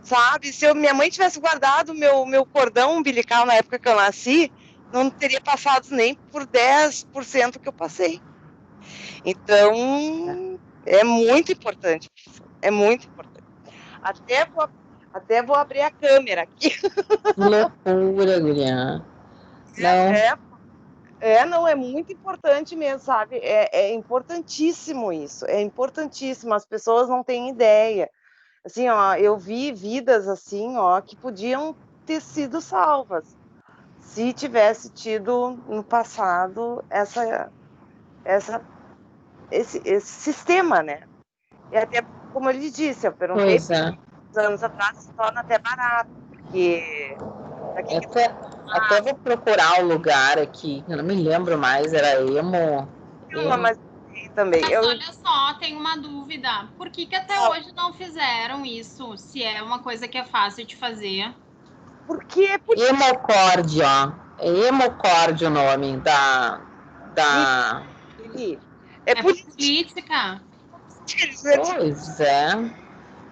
sabe? Se minha mãe tivesse guardado meu cordão umbilical na época que eu nasci, não teria passado nem por 10% que eu passei. Então, é muito importante. É muito importante. Até vou abrir a câmera aqui. Que loucura, Guilherme. Não, é muito importante mesmo, sabe? É importantíssimo isso, é importantíssimo, as pessoas não têm ideia. Assim, eu vi vidas assim, que podiam ter sido salvas, se tivesse tido no passado esse sistema, né? E até, como eu lhe disse, eu perguntei, anos atrás se torna até barato, porque... Até vou procurar o lugar aqui, eu não me lembro mais, era emo. Mas também. Mas olha só, tem uma dúvida. Por que até hoje não fizeram isso? Se é uma coisa que é fácil de fazer. Porque... Hemocorde, Hemocorde o nome da... É política. Pois é.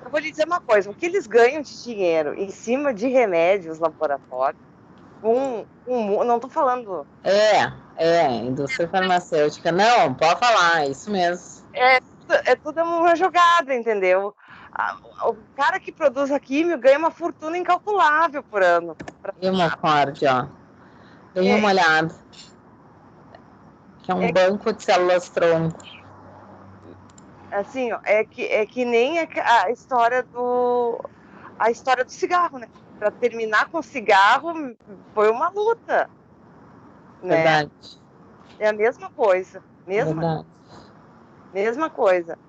Eu vou lhe dizer uma coisa, o que eles ganham de dinheiro em cima de remédios laboratórios, não estou falando... Indústria farmacêutica. Não, pode falar, isso mesmo. É tudo uma jogada, entendeu? O cara que produz a químio ganha uma fortuna incalculável por ano. Hemocorde, Dê uma olhada. Que é um banco de células tronco. Assim, é que nem a história do cigarro, né? Para terminar com o cigarro foi uma luta, né? Verdade. É a mesma coisa, mesma coisa.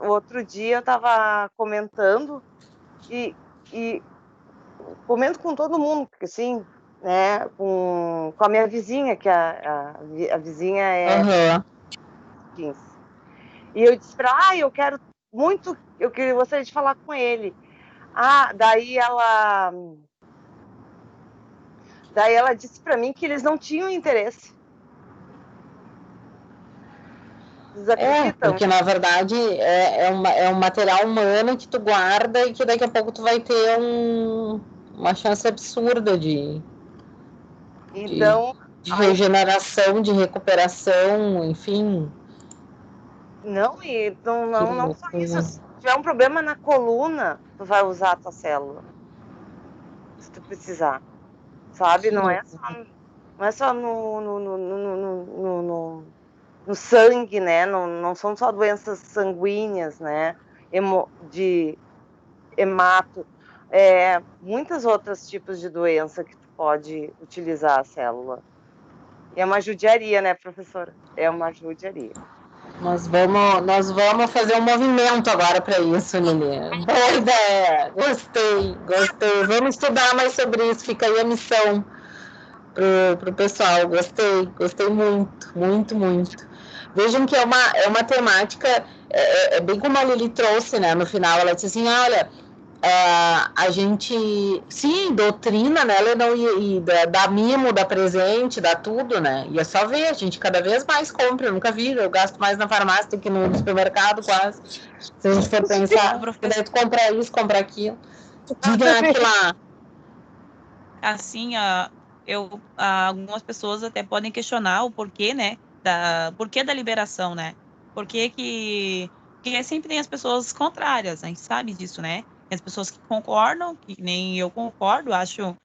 Outro dia eu estava comentando e comento com todo mundo, porque assim, né, com a minha vizinha, que a vizinha é 15. E eu disse para ela, eu quero muito, eu gostaria de falar com ele. Daí ela disse para mim que eles não tinham interesse. Vocês acreditam? Porque na verdade é um material humano que tu guarda e que daqui a pouco tu vai ter uma chance absurda de regeneração, de recuperação, enfim. Não só isso. Se tiver um problema na coluna, tu vai usar a tua célula. Se tu precisar. Sabe? Não é só no sangue, né? Não são só doenças sanguíneas, né? De hemato. Muitas outros tipos de doença que tu pode utilizar a célula. E é uma judiaria, né, professora? É uma judiaria. Nós vamos fazer um movimento agora para isso, Nini. Boa ideia! Gostei. Vamos estudar mais sobre isso. Fica aí a missão pro pessoal. Gostei muito. Vejam que é uma temática, bem como a Lili trouxe, né? No final, ela disse assim, olha, a gente, sim, doutrina, né? Ela não dá mimo, dá presente, dá tudo, né? E é só ver, a gente cada vez mais compra, eu nunca vi, eu gasto mais na farmácia do que no supermercado, quase. Se a gente for pensar, daí tu compra isso, compra aquilo. Diga aqui lá. Assim, algumas pessoas até podem questionar o porquê, né? Porquê da liberação, né? Porque sempre tem as pessoas contrárias, a gente sabe disso, né? Tem as pessoas que concordam, que nem eu concordo, acho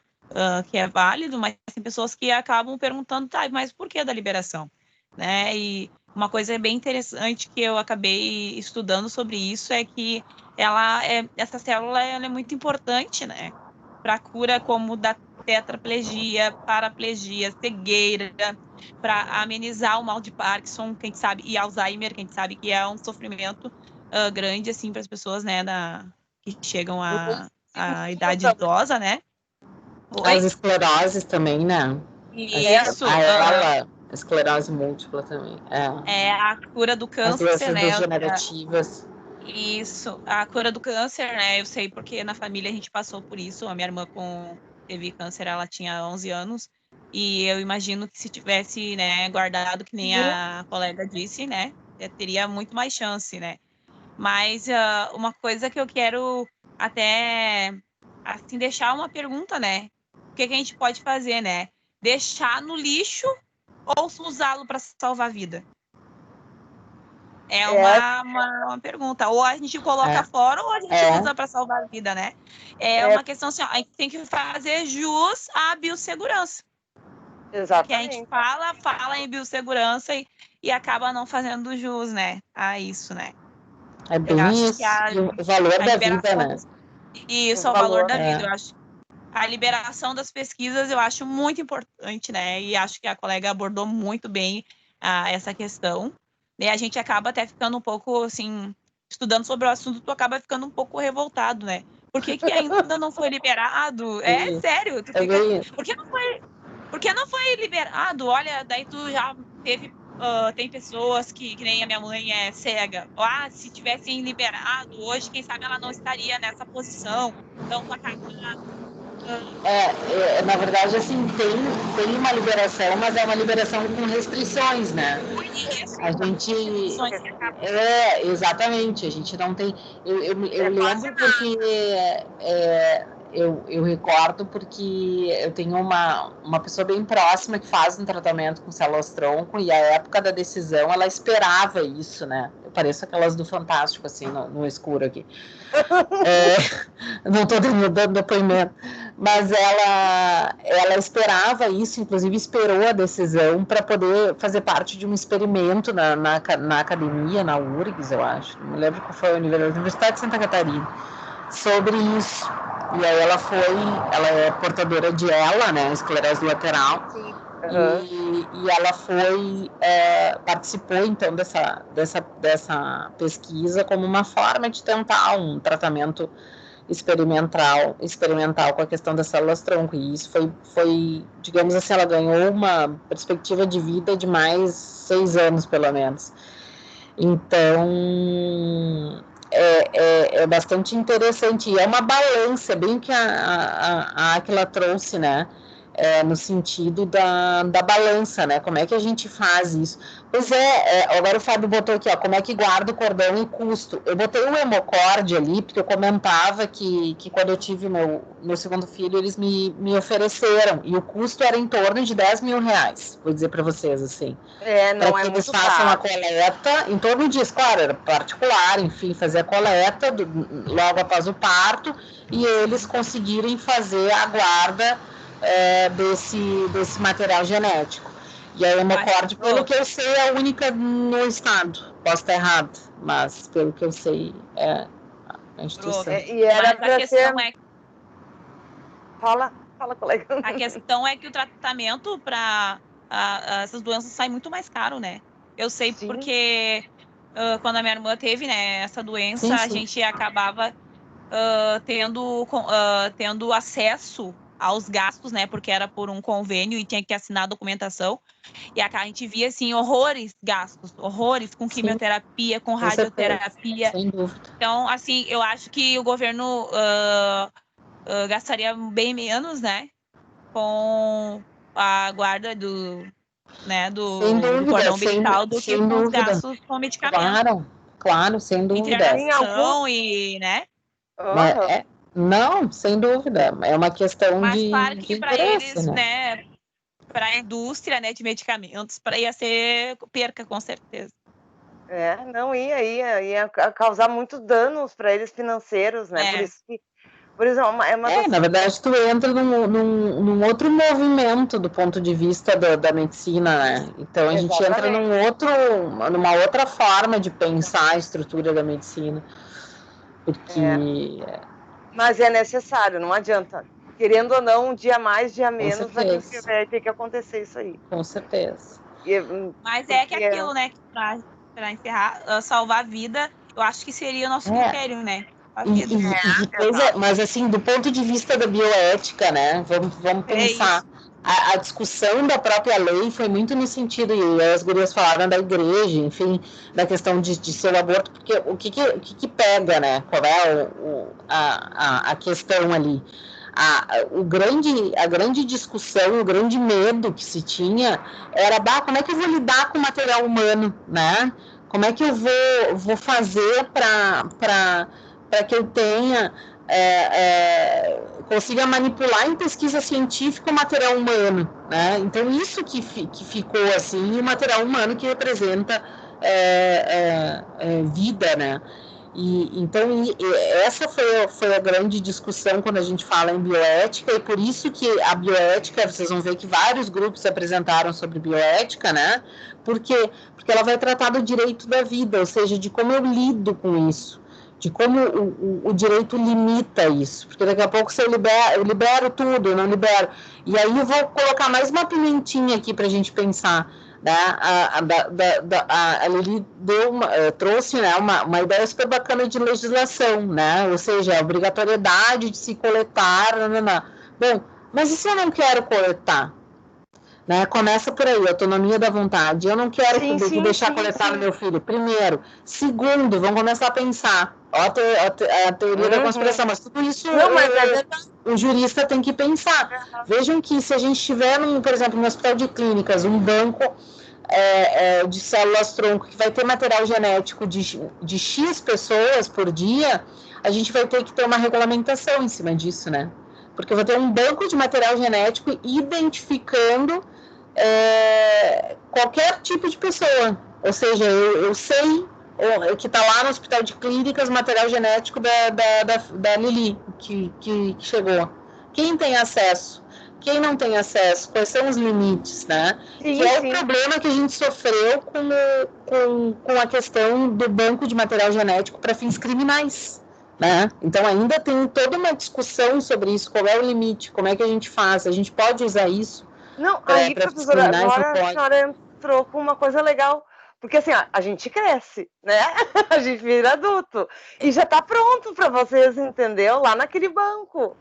que é válido, mas tem pessoas que acabam perguntando, tá, mas por que da liberação? Né? E uma coisa bem interessante que eu acabei estudando sobre isso é que essa célula ela é muito importante, né? Para cura como da tetraplegia, paraplegia, cegueira, para amenizar o mal de Parkinson, quem sabe, e Alzheimer, quem sabe que é um sofrimento grande assim para as pessoas, né, que chegam à idade idosa, né? As escleroses também, né? Isso. Esclerose múltipla também. É a cura do câncer, as doenças né? degenerativas. Isso, a cura do câncer, né? Eu sei porque na família a gente passou por isso. A minha irmã teve câncer, ela tinha 11 anos. E eu imagino que se tivesse, né, guardado, que nem a colega disse, né? Teria muito mais chance, né? Mas uma coisa que eu quero até, assim, deixar uma pergunta, né? O que a gente pode fazer, né? Deixar no lixo ou usá-lo para salvar a vida? É uma pergunta. Ou a gente coloca fora ou a gente usa para salvar a vida, né? É uma questão assim, a gente tem que fazer jus à biossegurança. Exatamente. Porque a gente fala em biossegurança e acaba não fazendo jus, né? A isso, né? É bem isso. O valor da vida, né? Isso, o valor da vida. Eu acho a liberação das pesquisas eu acho muito importante, né? E acho que a colega abordou muito bem essa questão. E a gente acaba até ficando um pouco, assim, estudando sobre o assunto, tu acaba ficando um pouco revoltado, né? Por que ainda não foi liberado? É sério. Tu fica, por que não foi liberado? Olha, daí tu já teve... tem pessoas que nem a minha mãe é cega. Se tivessem liberado hoje, quem sabe ela não estaria nessa posição. Então, na verdade, assim, tem uma liberação, mas é uma liberação com restrições, né? A gente... exatamente, a gente não tem... Eu lembro porque... Eu recordo porque eu tenho uma pessoa bem próxima que faz um tratamento com células-tronco e a época da decisão ela esperava isso, né? Eu pareço aquelas do Fantástico, assim, no escuro aqui. Não estou dando depoimento, mas ela esperava isso, inclusive esperou a decisão para poder fazer parte de um experimento na academia, na URGS, eu acho. Não me lembro qual foi a Universidade de Santa Catarina, sobre isso. E aí ela é portadora de ELA, né, esclerose lateral. Sim. E ela participou então dessa pesquisa como uma forma de tentar um tratamento experimental com a questão das células-tronco, e isso foi, digamos assim, ela ganhou uma perspectiva de vida de mais 6 anos, pelo menos. Então, é bastante interessante, e é uma balança, bem que a Aquila trouxe, né, no sentido da balança, né, como é que a gente faz isso? Pois agora o Fábio botou aqui, ó, como é que guarda o cordão e custo. Eu botei o Hemocorde ali, porque eu comentava que quando eu tive meu segundo filho, eles me ofereceram, e o custo era em torno de R$10.000, vou dizer para vocês, assim. Não para é que eles muito façam a caro. coleta, em torno disso, claro, era particular, enfim, fazer a coleta logo após o parto, e eles conseguirem fazer a guarda desse material genético. E a Hemocorde, pelo que eu sei, é a única no estado. Posso estar errado, mas pelo que eu sei, é a instituição. E era para ser... Fala, colega. A questão é que o tratamento para essas doenças sai muito mais caro, né? Eu sei porque quando a minha irmã teve, né, essa doença, a gente acabava tendo acesso aos gastos, né, porque era por um convênio e tinha que assinar a documentação, e a gente via, assim, gastos com quimioterapia, com radioterapia. Sem dúvida. Então, assim, eu acho que o governo gastaria bem menos, né, com a guarda do cordão umbilical do que com os gastos com medicamentos. Claro, sem dúvida. Internação e, né? Não, sem dúvida. É uma questão Mas de claro que para interesse, eles, né, para a indústria, né, de medicamentos, ia ser perca, com certeza. Ia causar muitos danos para eles financeiros, né? Por isso na verdade, tu entra num outro movimento do ponto de vista da medicina, né? Então a gente entra numa outra forma de pensar a estrutura da medicina. Porque... Mas é necessário, não adianta. Querendo ou não, um dia mais, dia menos, vai ter que acontecer isso aí. Com certeza. Mas é que aquilo, né, para encerrar, salvar a vida, eu acho que seria o nosso critério, né? Mas assim, do ponto de vista da bioética, né, vamos pensar, a discussão da própria lei foi muito no sentido, e as gurias falaram da igreja, enfim, da questão de ser o aborto, porque o que pega, né, qual é a questão ali? A grande discussão, o grande medo que se tinha era, como é que eu vou lidar com o material humano, né? Como é que eu vou fazer para que eu tenha, consiga manipular em pesquisa científica o material humano, né? Então, isso que ficou assim, o material humano que representa vida, né? Então, essa foi a grande discussão quando a gente fala em bioética, e por isso que a bioética, vocês vão ver que vários grupos se apresentaram sobre bioética, né? Porque ela vai tratar do direito da vida, ou seja, de como eu lido com isso, de como o direito limita isso, porque daqui a pouco se eu libero tudo, eu não libero. E aí eu vou colocar mais uma pimentinha aqui para a gente pensar, né? A Lili trouxe, né, uma ideia super bacana de legislação, né? Ou seja, a obrigatoriedade de se coletar. Bom, mas e se eu não quero coletar? Né? Começa por aí, autonomia da vontade. Eu não quero deixar coletar no meu filho. Primeiro. Segundo, vamos começar a pensar. A teoria da conspiração, mas tudo isso o jurista tem que pensar. Vejam que se a gente tiver, por exemplo, no hospital de clínicas, um banco de células-tronco que vai ter material genético de X pessoas por dia, a gente vai ter que ter uma regulamentação em cima disso, né? Porque eu vou ter um banco de material genético identificando qualquer tipo de pessoa. Ou seja, eu sei que está lá no hospital de clínicas o material genético da Lili, que chegou. Quem tem acesso? Quem não tem acesso? Quais são os limites, né? Que é o problema que a gente sofreu com a questão do banco de material genético para fins criminais. Né? Então ainda tem toda uma discussão sobre isso, qual é o limite, como é que a gente faz, a gente pode usar isso, Não, pra aí, professora, discriminar, isso não agora a pode. senhora entrou com uma coisa legal. Porque assim, ó, a gente cresce, né? A gente vira adulto. E já tá pronto para vocês, entendeu? Lá naquele banco.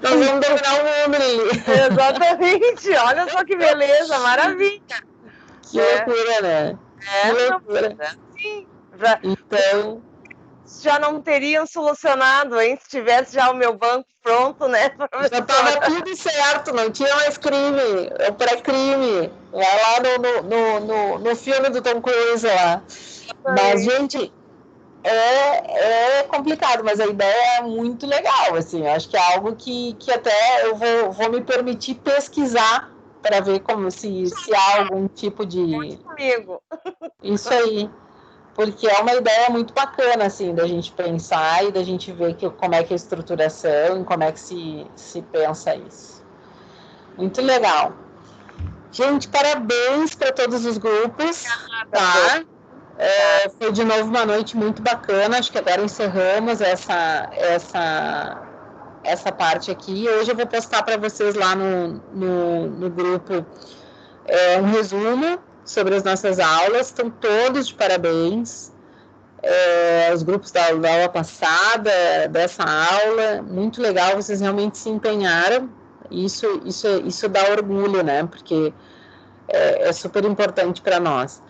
Nós vamos dominar o mundo, Lili. Exatamente. Olha só que beleza, maravilha. Que loucura, né? Que loucura. Sim. Então, já não teriam solucionado, hein? Se tivesse já o meu banco pronto, né, professora? Já estava tudo certo, não tinha mais crime, é o pré-crime. Vai lá no filme do Tom Cruise lá. Mas, gente, é complicado, mas a ideia é muito legal, assim. Acho que é algo que até eu vou me permitir pesquisar para ver como se há algum tipo de... Comigo. Isso aí. Porque é uma ideia muito bacana, assim, da gente pensar e da gente ver como é que é a estruturação e como é que se pensa isso. Muito legal. Gente, parabéns para todos os grupos, tá? Foi de novo uma noite muito bacana, acho que agora encerramos essa parte aqui. Hoje eu vou postar para vocês lá no grupo um resumo sobre as nossas aulas, estão todos de parabéns. Os grupos da aula passada, dessa aula, muito legal, vocês realmente se empenharam, isso dá orgulho, né, porque é super importante para nós.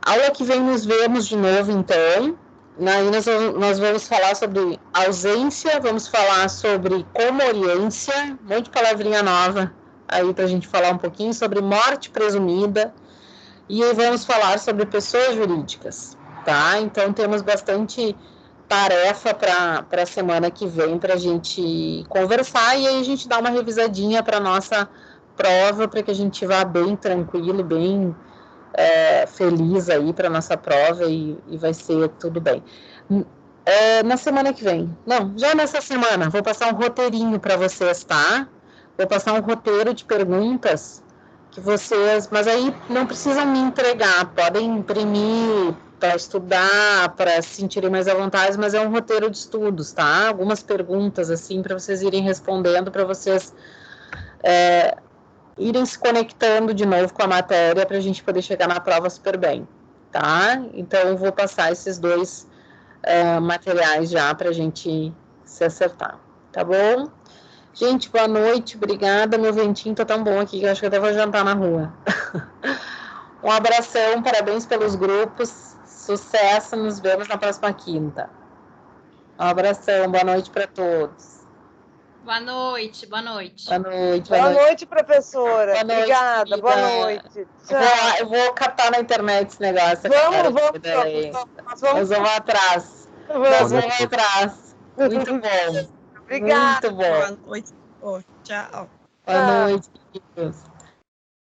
Aula que vem nos vemos de novo, então, aí nós vamos falar sobre ausência, vamos falar sobre comoriência, um monte de palavrinha nova aí para a gente falar um pouquinho sobre morte presumida, e aí vamos falar sobre pessoas jurídicas. Tá? Então temos bastante tarefa para a semana que vem para a gente conversar e aí a gente dá uma revisadinha para nossa prova, para que a gente vá bem tranquilo, bem feliz aí para nossa prova e vai ser tudo bem. Na semana que vem, não, já nessa semana, vou passar um roteirinho para vocês, tá? Vou passar um roteiro de perguntas que vocês, mas aí não precisam me entregar, podem imprimir para estudar, para se sentirem mais à vontade, mas é um roteiro de estudos, tá? Algumas perguntas, assim, para vocês irem respondendo, para vocês irem se conectando de novo com a matéria, para a gente poder chegar na prova super bem, tá? Então, eu vou passar esses dois materiais já para a gente se acertar, tá bom? Gente, boa noite, obrigada, meu ventinho tá tão bom aqui que eu acho que eu até vou jantar na rua. Um abração, parabéns pelos grupos, sucesso, nos vemos na próxima quinta. Um abração, boa noite para todos. Boa noite, boa noite. Boa noite, boa noite, professora. Boa noite, obrigada, querida. Boa noite. Eu vou catar na internet esse negócio. Nós vamos atrás. Nós vamos atrás. Muito bom. Obrigada. Muito bom. Boa noite. Tchau. Boa noite, queridos.